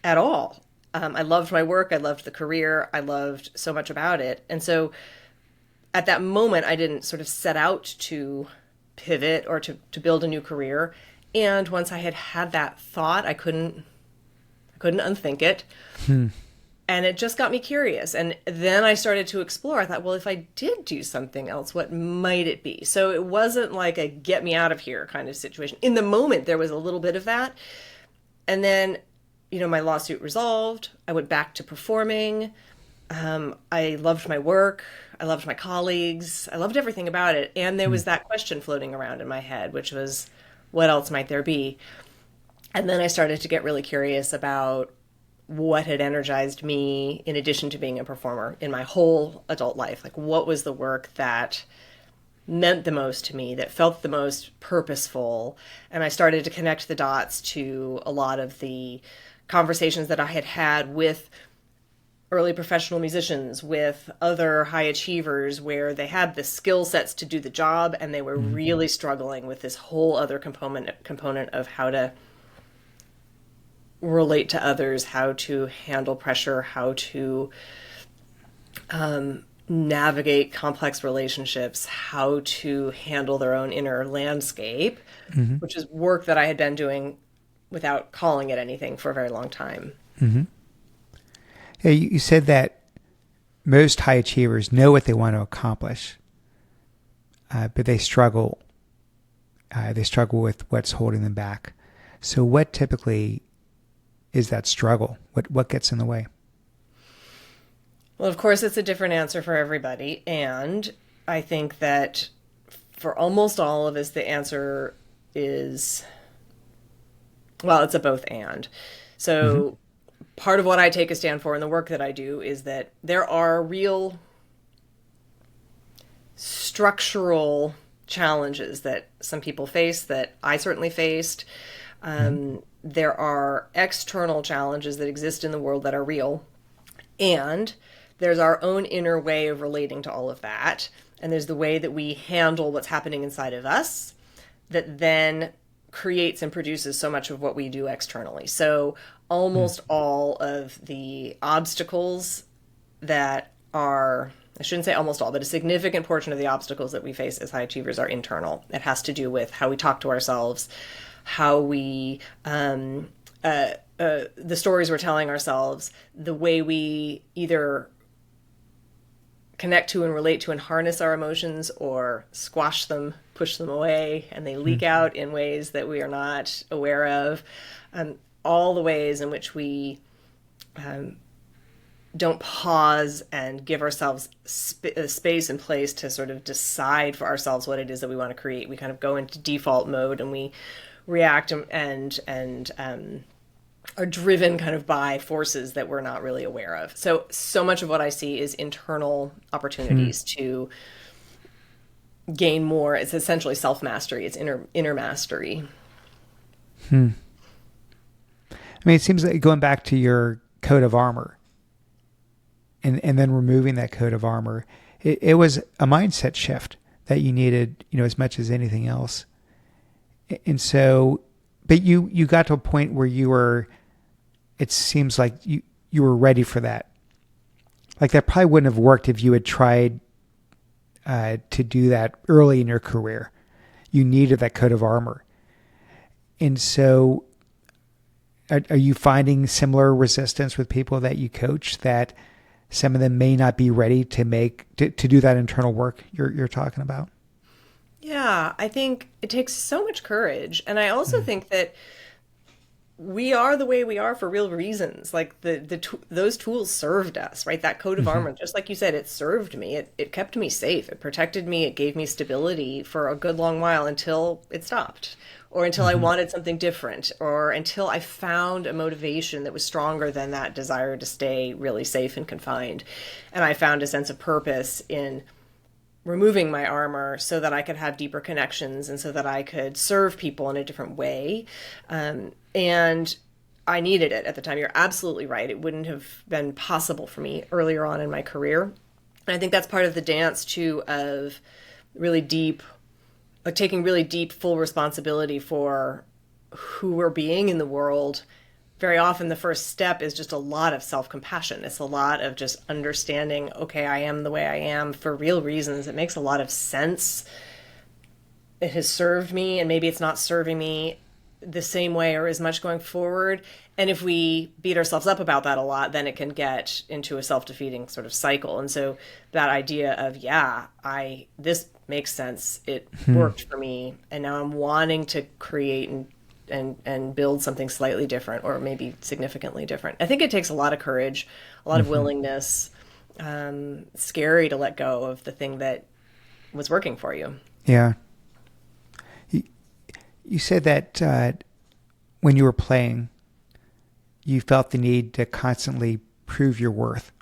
at all. I loved my work. I loved the career. I loved so much about it. And so at that moment, I didn't sort of set out to pivot or to build a new career. And once I had that thought, I couldn't unthink it. And it just got me curious. And then I started to explore. I thought, well, if I did do something else, what might it be? So it wasn't like a get me out of here kind of situation. In the moment, there was a little bit of that. And then, my lawsuit resolved. I went back to performing. I loved my work. I loved my colleagues. I loved everything about it. And there was that question floating around in my head, which was, what else might there be? And then I started to get really curious about what had energized me in addition to being a performer in my whole adult life. Like, what was the work that meant the most to me, that felt the most purposeful? And I started to connect the dots to a lot of the conversations that I had had with early professional musicians, with other high achievers, where they had the skill sets to do the job and they were really struggling with this whole other component of how to relate to others, how to handle pressure, how to navigate complex relationships, how to handle their own inner landscape, which is work that I had been doing without calling it anything for a very long time. Yeah, you said that most high achievers know what they want to accomplish, but they struggle. They struggle with what's holding them back. So what typically is that struggle? What gets in the way? Well, of course, it's a different answer for everybody. And I think that for almost all of us, the answer is, well, it's a both and. So part of what I take a stand for in the work that I do is that there are real structural challenges that some people face, that I certainly faced. There are external challenges that exist in the world that are real. And there's our own inner way of relating to all of that. And there's the way that we handle what's happening inside of us that then creates and produces so much of what we do externally. So almost all of the obstacles that are, I shouldn't say almost all, but a significant portion of the obstacles that we face as high achievers are internal. It has to do with how we talk to ourselves, how we, the stories we're telling ourselves, the way we either connect to and relate to and harness our emotions or squash them, push them away, and they leak out in ways that we are not aware of. All the ways in which we don't pause and give ourselves space and place to sort of decide for ourselves what it is that we want to create. We kind of go into default mode and we react and are driven kind of by forces that we're not really aware of. So much of what I see is internal opportunities to gain more. It's essentially self-mastery. It's inner mastery. I mean, it seems like going back to your coat of armor and then removing that coat of armor, it was a mindset shift that you needed, as much as anything else. And so, but you got to a point where you were, it seems like you were ready for that. Like that probably wouldn't have worked if you had tried to do that early in your career. You needed that coat of armor. And so are you finding similar resistance with people that you coach, that some of them may not be ready to do that internal work you're talking about? Yeah, I think it takes so much courage. And I also think that we are the way we are for real reasons. Like those tools served us, right? That coat of armor, just like you said, it served me. It kept me safe. It protected me. It gave me stability for a good long while until it stopped, or until I wanted something different, or until I found a motivation that was stronger than that desire to stay really safe and confined. And I found a sense of purpose in removing my armor so that I could have deeper connections and so that I could serve people in a different way. And I needed it at the time. You're absolutely right. It wouldn't have been possible for me earlier on in my career. And I think that's part of the dance too, of really deep, like taking really deep, full responsibility for who we're being in the world. Very often the first step is just a lot of self-compassion. It's a lot of just understanding, okay, I am the way I am for real reasons. It makes a lot of sense. It has served me, and maybe it's not serving me the same way or as much going forward. And if we beat ourselves up about that a lot, then it can get into a self-defeating sort of cycle. And so that idea of, this makes sense. It worked for me. And now I'm wanting to create and build something slightly different, or maybe significantly different. I think it takes a lot of courage, a lot of willingness. Scary to let go of the thing that was working for you. Yeah. You said that when you were playing, you felt the need to constantly prove your worth.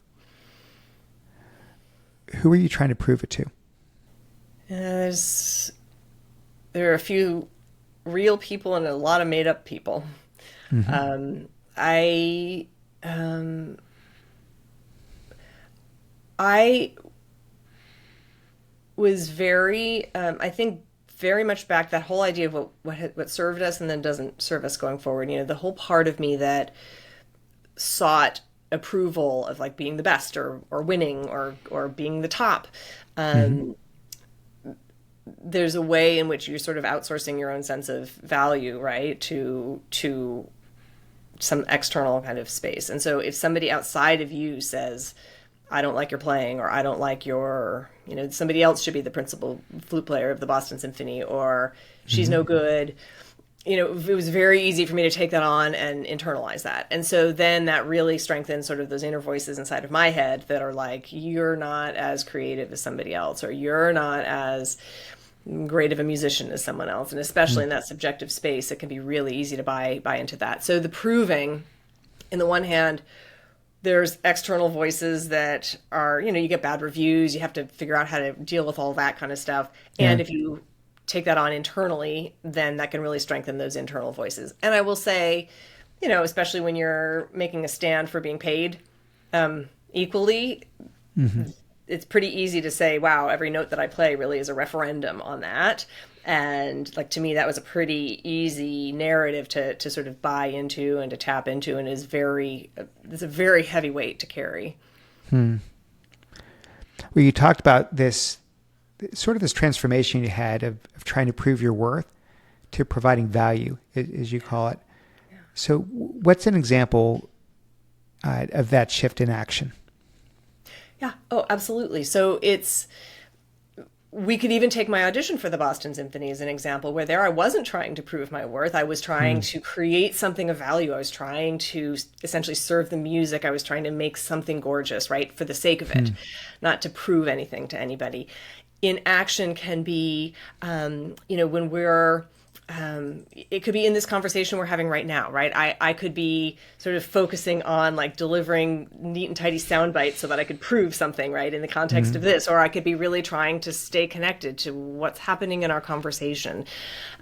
Who are you trying to prove it to? There are a few real people and a lot of made up people. I was very, I think, very much back that whole idea of what served us and then doesn't serve us going forward. You know, the whole part of me that sought approval of like being the best or winning or being the top. There's a way in which you're sort of outsourcing your own sense of value, right, to some external kind of space. And so if somebody outside of you says, I don't like your playing, or I don't like your, somebody else should be the principal flute player of the Boston Symphony, or she's no good, it was very easy for me to take that on and internalize that. And so then that really strengthens sort of those inner voices inside of my head that are like, you're not as creative as somebody else, or you're not as great of a musician as someone else. And especially in that subjective space, it can be really easy to buy into that. So the proving, in the one hand, there's external voices that are, you get bad reviews, you have to figure out how to deal with all that kind of stuff. And if you take that on internally, then that can really strengthen those internal voices. And I will say, especially when you're making a stand for being paid equally, it's pretty easy to say, wow, every note that I play really is a referendum on that. And like, to me, that was a pretty easy narrative to sort of buy into and to tap into, and it's a very heavy weight to carry. Well, you talked about this transformation you had of trying to prove your worth to providing value, as you call it. Yeah. So what's an example of that shift in action? Yeah. Oh, absolutely. So we could even take my audition for the Boston Symphony as an example, where there I wasn't trying to prove my worth. I was trying to create something of value. I was trying to essentially serve the music. I was trying to make something gorgeous, right, for the sake of it, not to prove anything to anybody. In action can be, when we're, it could be in this conversation we're having right now, right? I could be sort of focusing on like delivering neat and tidy sound bites so that I could prove something, right, in the context of this, or I could be really trying to stay connected to what's happening in our conversation.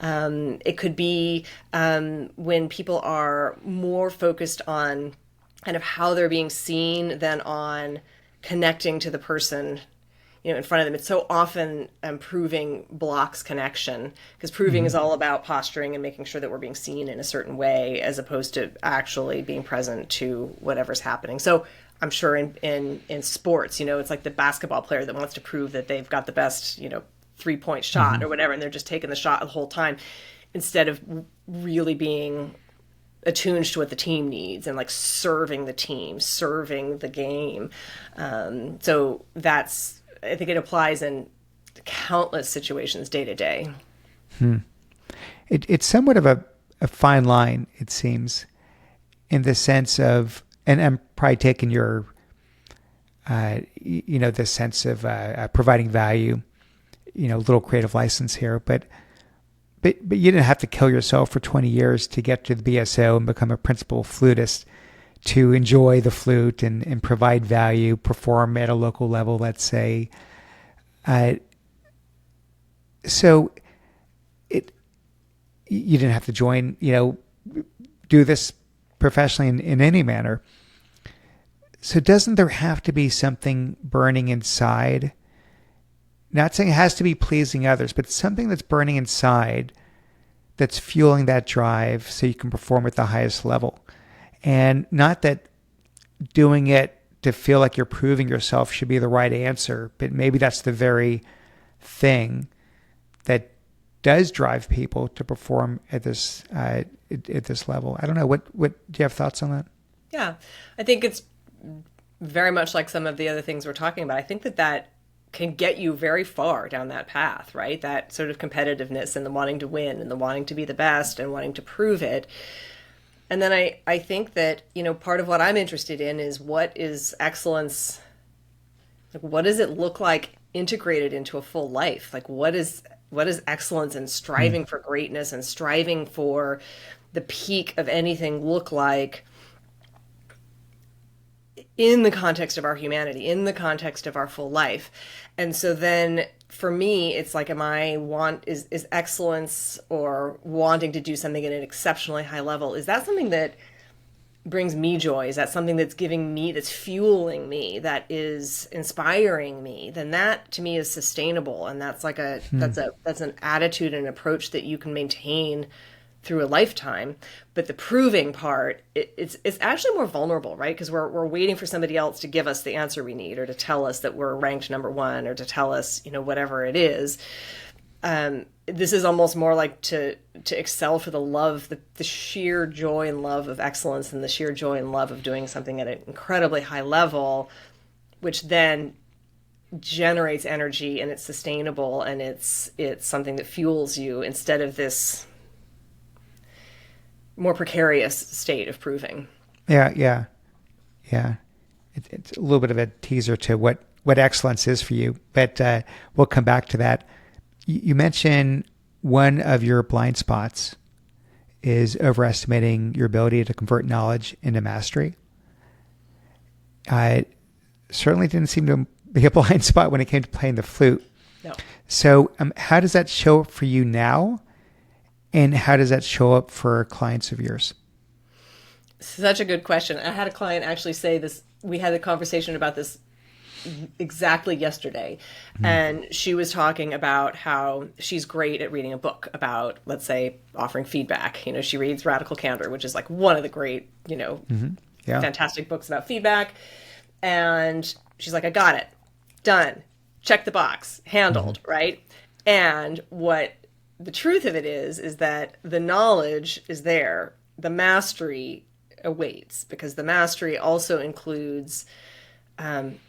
It could be when people are more focused on kind of how they're being seen than on connecting to the person in front of them. It's so often proving blocks connection, because proving is all about posturing and making sure that we're being seen in a certain way, as opposed to actually being present to whatever's happening. So I'm sure in sports, it's like the basketball player that wants to prove that they've got the best, 3-point shot or whatever, and they're just taking the shot the whole time, instead of really being attuned to what the team needs and like serving the team, serving the game. So I think it applies in countless situations day to day. It's somewhat of a fine line, it seems, in the sense of, and I'm probably taking your, the sense of providing value, little creative license here, but you didn't have to kill yourself for 20 years to get to the BSO and become a principal flutist, to enjoy the flute and provide value, perform at a local level, let's say. So you didn't have to join, do this professionally in any manner. So doesn't there have to be something burning inside? Not saying it has to be pleasing others, but something that's burning inside that's fueling that drive so you can perform at the highest level. And not that doing it to feel like you're proving yourself should be the right answer, but maybe that's the very thing that does drive people to perform at this level. I don't know. What do you have thoughts on that? Yeah, I think it's very much like some of the other things we're talking about. I think that can get you very far down that path, right? That sort of competitiveness and the wanting to win and the wanting to be the best and wanting to prove it. And then I think that, part of what I'm interested in is what is excellence, like what does it look like integrated into a full life? Like what is excellence and striving for greatness and striving for the peak of anything look like in the context of our humanity, in the context of our full life? And so then for me, it's like, is excellence or wanting to do something at an exceptionally high level, is that something that brings me joy? Is that something that's that's fueling me, that is inspiring me? Then that to me is sustainable. And that's like that's an attitude and approach that you can maintain through a lifetime. But the proving part, it's actually more vulnerable, right? Because we're waiting for somebody else to give us the answer we need, or to tell us that we're ranked number one, or to tell us, whatever it is. This is almost more like to excel for the love, the sheer joy and love of excellence, and the sheer joy and love of doing something at an incredibly high level, which then generates energy, and it's sustainable, and it's something that fuels you, instead of this more precarious state of proving. Yeah. It's a little bit of a teaser to what excellence is for you, but we'll come back to that. You mentioned one of your blind spots is overestimating your ability to convert knowledge into mastery. I certainly didn't seem to be a blind spot when it came to playing the flute. No. So how does that show up for you now? And how does that show up for clients of yours? Such a good question. I had a client actually say this. We had a conversation about this exactly yesterday. And she was talking about how she's great at reading a book about, let's say, offering feedback. She reads Radical Candor, which is like one of the great, fantastic books about feedback. And she's like, I got it. Done. Check the box. Handled, right? And what the truth of it is that the knowledge is there. The mastery awaits, because the mastery also includes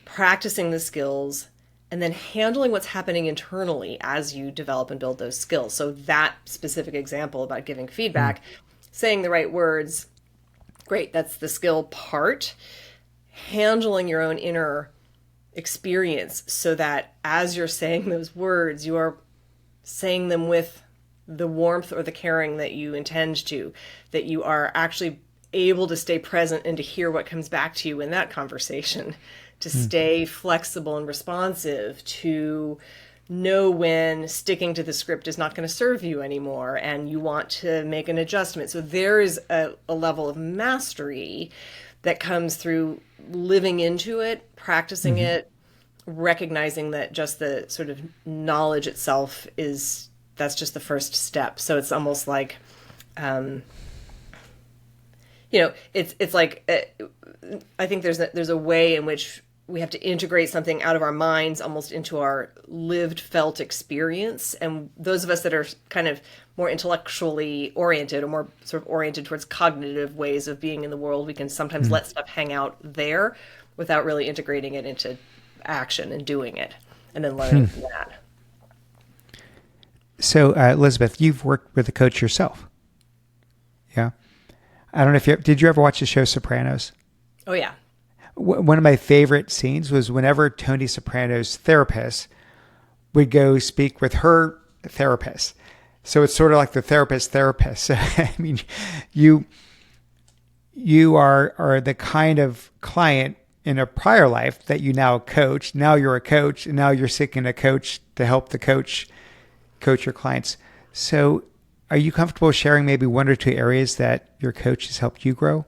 practicing the skills and then handling what's happening internally as you develop and build those skills. So that specific example about giving feedback, saying the right words, great, that's the skill part. Handling your own inner experience so that as you're saying those words, you are saying them with the warmth or the caring that you intend to, that you are actually able to stay present and to hear what comes back to you in that conversation, to stay flexible and responsive, to know when sticking to the script is not going to serve you anymore and you want to make an adjustment. So there is a level of mastery that comes through living into it, practicing it, recognizing that just the sort of knowledge itself that's just the first step. So it's almost like, it's like, I think there's a way in which we have to integrate something out of our minds almost into our lived felt experience. And those of us that are kind of more intellectually oriented or more sort of oriented towards cognitive ways of being in the world, we can sometimes let stuff hang out there without really integrating it into action and doing it and then learning from that. So, Elizabeth, you've worked with a coach yourself. I don't know if did you ever watch the show Sopranos? Oh yeah. One of my favorite scenes was whenever Tony Soprano's therapist would go speak with her therapist. So it's sort of like the therapist. So, I mean, you are the kind of client in a prior life that you now coach. Now you're a coach, and now you're seeking a coach to help the coach your clients. So are you comfortable sharing maybe one or two areas that your coach has helped you grow?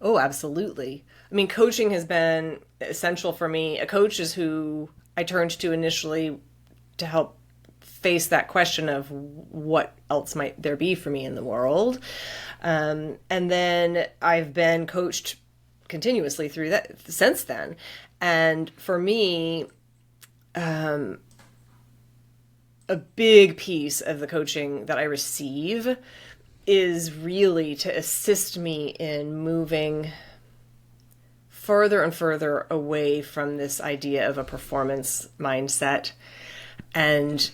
Oh, absolutely. I mean, coaching has been essential for me. A coach is who I turned to initially to help face that question of what else might there be for me in the world. And then I've been coached continuously through that since then. And for me, a big piece of the coaching that I receive is really to assist me in moving further and further away from this idea of a performance mindset and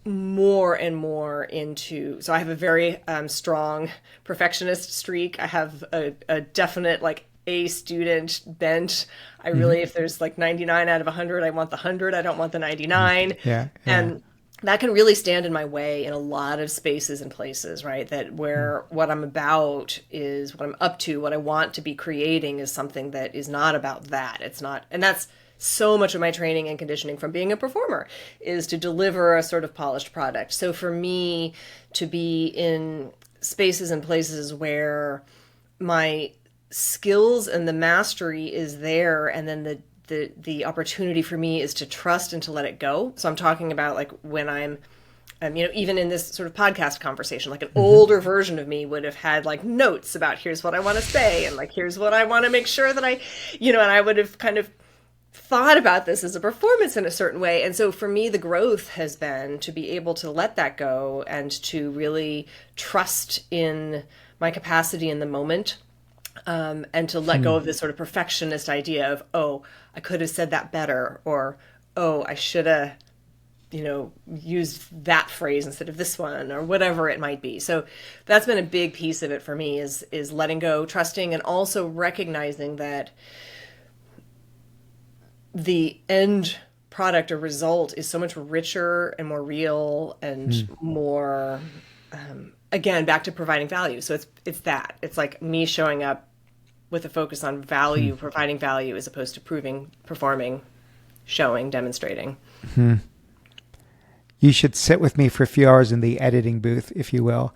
more and more into, so I have a very strong perfectionist streak. I have a definite like A student bent. I really, if there's like 99 out of 100, I want the 100. I don't want the 99. Yeah. And that can really stand in my way in a lot of spaces and places, right? That where what I'm about is what I'm up to, what I want to be creating is something that is not about that. It's not, and that's so much of my training and conditioning from being a performer is to deliver a sort of polished product. So for me to be in spaces and places where my skills and the mastery is there, and then the opportunity for me is to trust and to let it go. So I'm talking about like when I'm, even in this sort of podcast conversation, like an older version of me would have had like notes about here's what I want to say and like here's what I want to make sure that I, and I would have kind of thought about this as a performance in a certain way. And so for me, the growth has been to be able to let that go and to really trust in my capacity in the moment. And to let go of this sort of perfectionist idea of, oh, I could have said that better, or, oh, I should have, used that phrase instead of this one, or whatever it might be. So that's been a big piece of it for me is letting go, trusting, and also recognizing that the end product or result is so much richer and more real and more, again, back to providing value. So it's that. It's like me showing up with a focus on value, providing value as opposed to proving, performing, showing, demonstrating. You should sit with me for a few hours in the editing booth, if you will.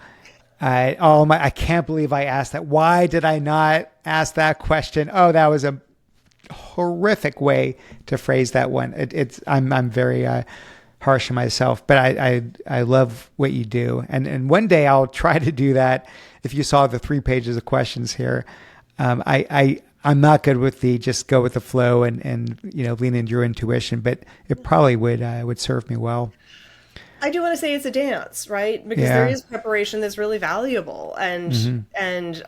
I can't believe I asked that. Why did I not ask that question? Oh, that was a horrific way to phrase that one. I'm very harsh on myself, but I love what you do. And one day I'll try to do that. If you saw the 3 pages of questions here, I'm not good with the just go with the flow and lean into your intuition, but it probably would serve me well. I do want to say it's a dance, right? Because there is preparation that's really valuable, and then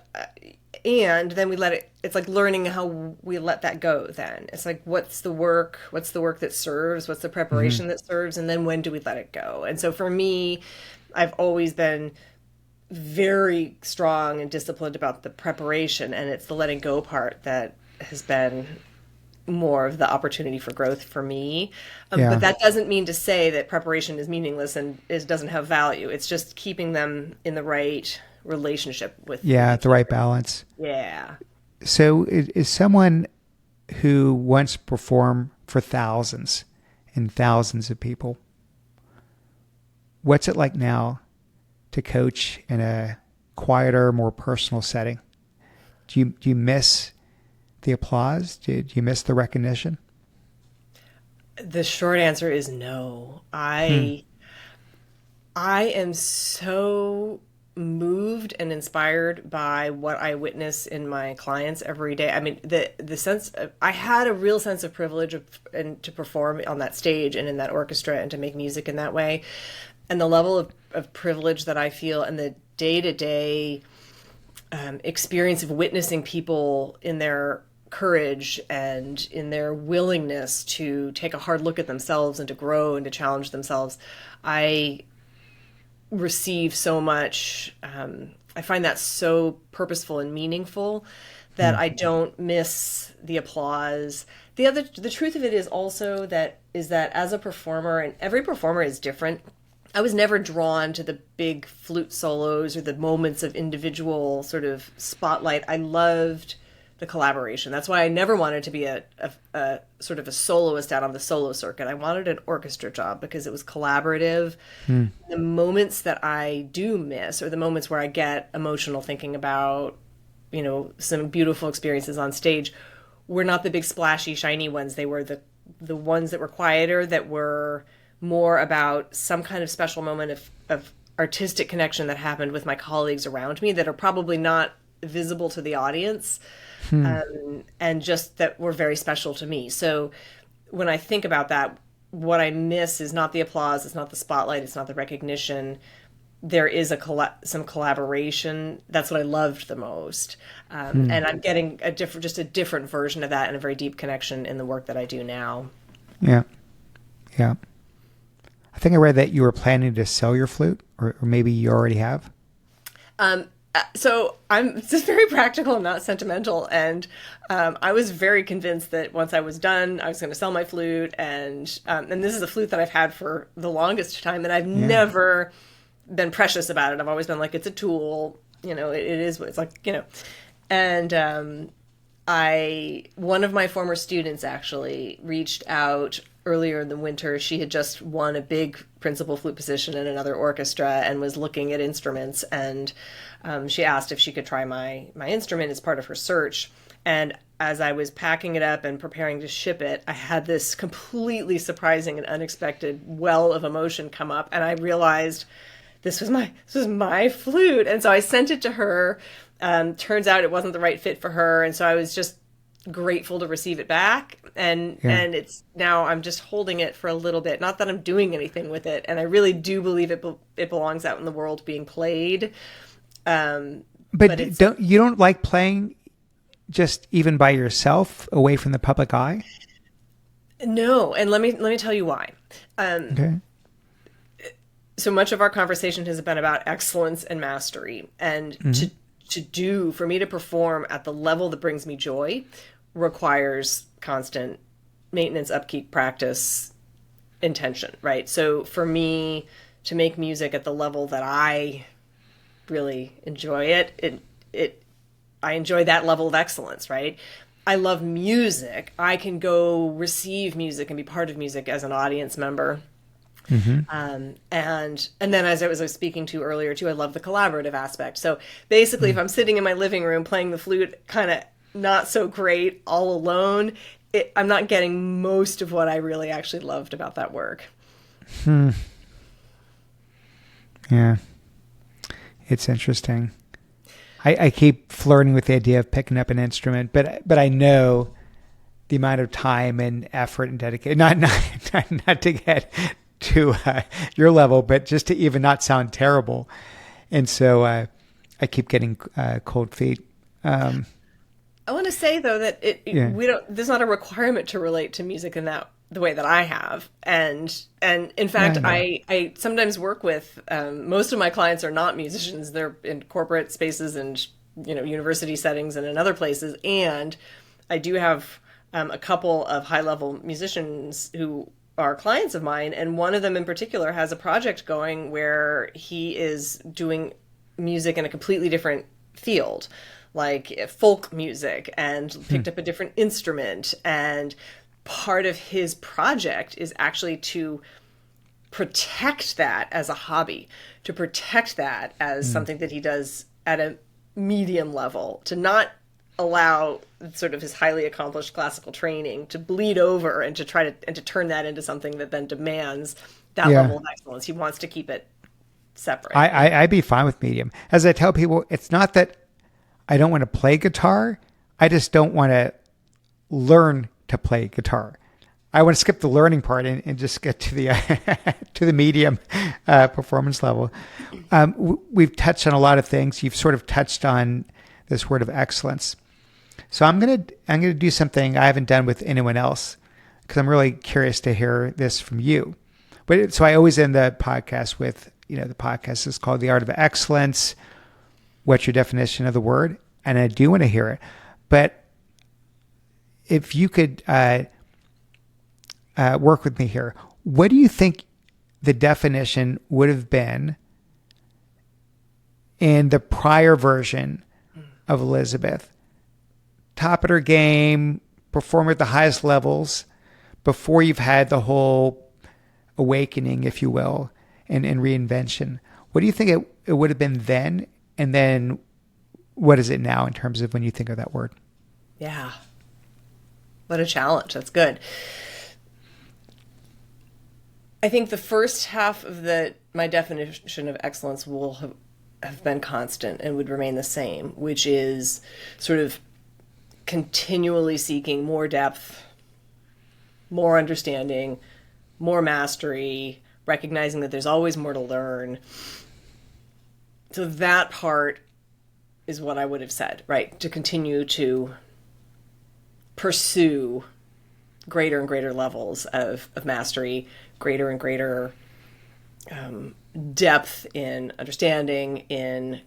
we let it. It's like learning how we let that go. Then it's like, what's the work? What's the work that serves? What's the preparation that serves? And then when do we let it go? And so for me, I've always been very strong and disciplined about the preparation, and it's the letting go part that has been more of the opportunity for growth for me. But that doesn't mean to say that preparation is meaningless and doesn't have value. It's just keeping them in the right relationship with the right balance. Yeah. So is someone who wants to perform for thousands and thousands of people, what's it like now to coach in a quieter, more personal setting? Do you miss the applause? Do you miss the recognition? The short answer is no. I am so moved and inspired by what I witness in my clients every day. I mean, the sense of, I had a real sense of privilege and to perform on that stage and in that orchestra and to make music in that way. And the level of privilege that I feel and the day-to-day experience of witnessing people in their courage and in their willingness to take a hard look at themselves and to grow and to challenge themselves, I receive so much. I find that so purposeful and meaningful that I don't miss the applause. The truth of it is also that as a performer, and every performer is different, I was never drawn to the big flute solos or the moments of individual sort of spotlight. I loved the collaboration. That's why I never wanted to be a sort of a soloist out on the solo circuit. I wanted an orchestra job because it was collaborative. The moments that I do miss, or the moments where I get emotional thinking about, some beautiful experiences on stage, were not the big splashy, shiny ones. They were the ones that were quieter, that were more about some kind of special moment of artistic connection that happened with my colleagues around me that are probably not visible to the audience, and just that were very special to me. So when I think about that, what I miss is not the applause, it's not the spotlight, it's not the recognition. There is some collaboration. That's what I loved the most. And I'm getting a different version of that, and a very deep connection in the work that I do now. Yeah. Yeah. I think I read that you were planning to sell your flute, or maybe you already have. So I'm just very practical and not sentimental. And I was very convinced that once I was done, I was going to sell my flute. And this is a flute that I've had for the longest time, and I've never been precious about it. I've always been like, it's a tool, it is what it's like, And one of my former students actually reached out earlier in the winter. She had just won a big principal flute position in another orchestra and was looking at instruments. And she asked if she could try my instrument as part of her search. And as I was packing it up and preparing to ship it, I had this completely surprising and unexpected well of emotion come up. And I realized this was my flute. And so I sent it to her. Turns out it wasn't the right fit for her. And so I was just grateful to receive it back. And it's now I'm just holding it for a little bit. Not that I'm doing anything with it. And I really do believe it belongs out in the world being played. But you don't like playing just even by yourself away from the public eye? No. And let me tell you why. Okay. So much of our conversation has been about excellence and mastery, and for me to perform at the level that brings me joy requires constant maintenance, upkeep, practice, intention, right? So for me to make music at the level that I really enjoy I enjoy that level of excellence, right? I love music. I can go receive music and be part of music as an audience member. And then as I was speaking to earlier too, I love the collaborative aspect. So basically, if I'm sitting in my living room playing the flute, kind of not so great all alone, I'm not getting most of what I really actually loved about that work. Yeah, it's interesting. I keep flirting with the idea of picking up an instrument, but I know the amount of time and effort and dedication. Not to get to your level, but just to even not sound terrible. And so I keep getting cold feet. I want to say though that there's not a requirement to relate to music in the way that I have. And in fact, I sometimes work with, most of my clients are not musicians. They're in corporate spaces and, university settings and in other places. And I do have a couple of high level musicians who are clients of mine, and one of them in particular has a project going where he is doing music in a completely different field, like folk music, and picked up a different instrument. And part of his project is actually to protect that as a hobby, to protect that as something that he does at a medium level, to not allow sort of his highly accomplished classical training to bleed over and to try to turn that into something that then demands that level of excellence. He wants to keep it separate. I'd be fine with medium. As I tell people, it's not that I don't want to play guitar. I just don't want to learn to play guitar. I want to skip the learning part and just get to the to the medium performance level. We've touched on a lot of things. You've sort of touched on this word of excellence. So I'm gonna do something I haven't done with anyone else, because I'm really curious to hear this from you. So I always end the podcast with the podcast is called The Art of Excellence. What's your definition of the word? And I do want to hear it. But if you could work with me here, what do you think the definition would have been in the prior version of Elizabeth? Top of her game, perform at the highest levels before you've had the whole awakening, if you will, and reinvention. What do you think it would have been then? And then what is it now in terms of when you think of that word? Yeah. What a challenge. That's good. I think the first half of my definition of excellence will have been constant and would remain the same, which is sort of continually seeking more depth, more understanding, more mastery, recognizing that there's always more to learn. So that part is what I would have said, right? To continue to pursue greater and greater levels of mastery, greater and greater depth in understanding, in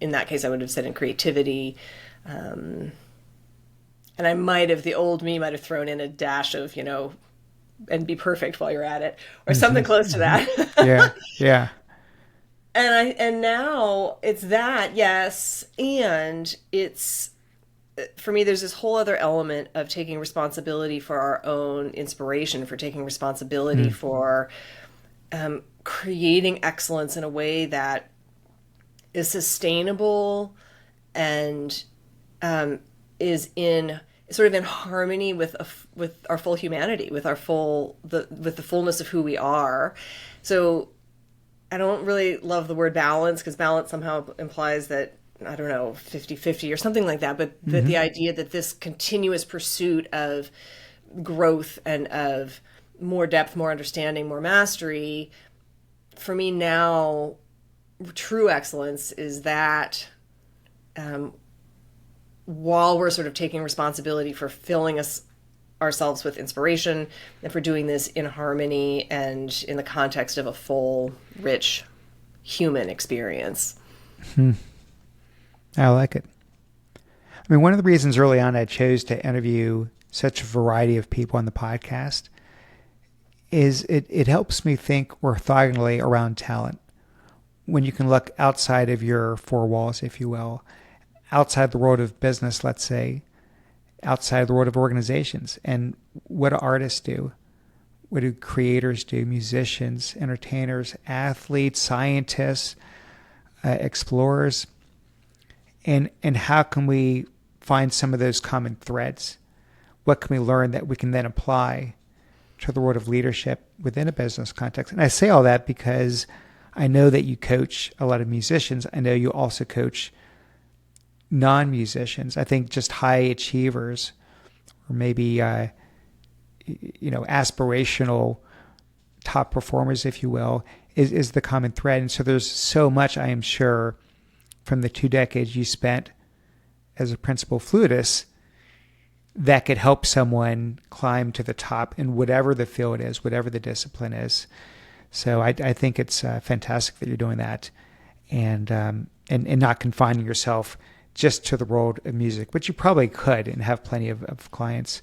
that case I would have said in creativity. And I the old me might have thrown in a dash of, and be perfect while you're at it, or something close to that. Yeah. And now it's that, yes. And it's, for me, there's this whole other element of taking responsibility for our own inspiration, for taking responsibility for creating excellence in a way that is sustainable and is sort of in harmony with our full humanity, with with the fullness of who we are. So I don't really love the word balance, because balance somehow implies that, I don't know, 50-50 or something like that. But the idea that this continuous pursuit of growth and of more depth, more understanding, more mastery, for me now, true excellence is that while we're sort of taking responsibility for filling ourselves with inspiration and for doing this in harmony and in the context of a full, rich human experience. I like it. I mean, one of the reasons early on I chose to interview such a variety of people on the podcast is it helps me think orthogonally around talent. When you can look outside of your four walls, if you will, outside the world of business, let's say, outside the world of organizations, and what do artists do? What do creators do? Musicians, entertainers, athletes, scientists, explorers, and how can we find some of those common threads? What can we learn that we can then apply to the world of leadership within a business context? And I say all that because I know that you coach a lot of musicians. I know you also coach non-musicians. I think just high achievers, or maybe aspirational top performers, if you will, is the common thread. And so there's so much, I am sure, from the 2 decades you spent as a principal flutist that could help someone climb to the top in whatever the field is, whatever the discipline is. So I think it's fantastic that you're doing that, and not confining yourself just to the world of music, which you probably could and have plenty of clients.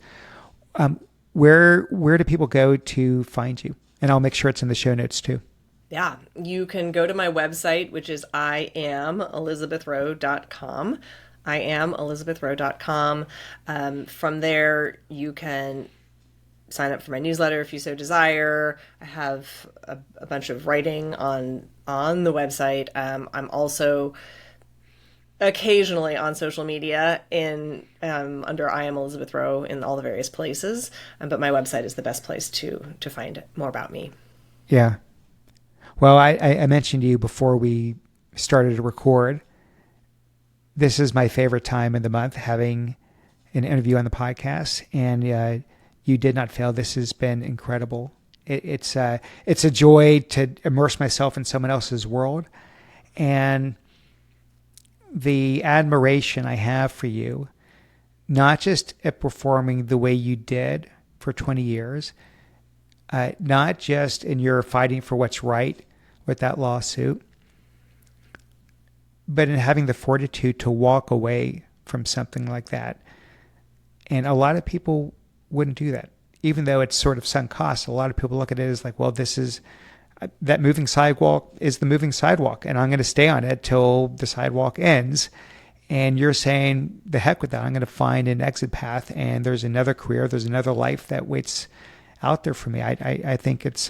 Where do people go to find you? And I'll make sure it's in the show notes too. Yeah, you can go to my website, which is iamelizabethrowe.com. iamelizabethrowe.com. From there, you can sign up for my newsletter if you so desire. I have a bunch of writing on the website. I'm also occasionally on social media under I Am Elizabeth Rowe in all the various places. But my website is the best place to find more about me. Yeah. Well, I mentioned to you before we started to record, this is my favorite time in the month, having an interview on the podcast, and you did not fail. This has been incredible. It's a joy to immerse myself in someone else's world, and the admiration I have for you, not just at performing the way you did for 20 years, not just in your fighting for what's right with that lawsuit, but in having the fortitude to walk away from something like that. And a lot of people wouldn't do that, even though it's sort of sunk cost. A lot of people look at it as like, well, this is that moving sidewalk is the moving sidewalk, and I'm going to stay on it till the sidewalk ends. And you're saying, the heck with that. I'm going to find an exit path, and there's another career, there's another life that waits out there for me. I think it's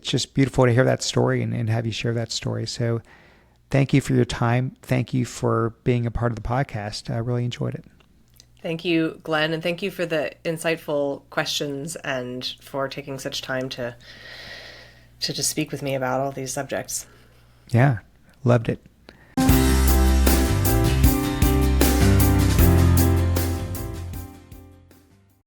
just beautiful to hear that story and have you share that story. So thank you for your time. Thank you for being a part of the podcast. I really enjoyed it. Thank you, Glenn, and thank you for the insightful questions and for taking such time to just speak with me about all these subjects. Yeah, loved it.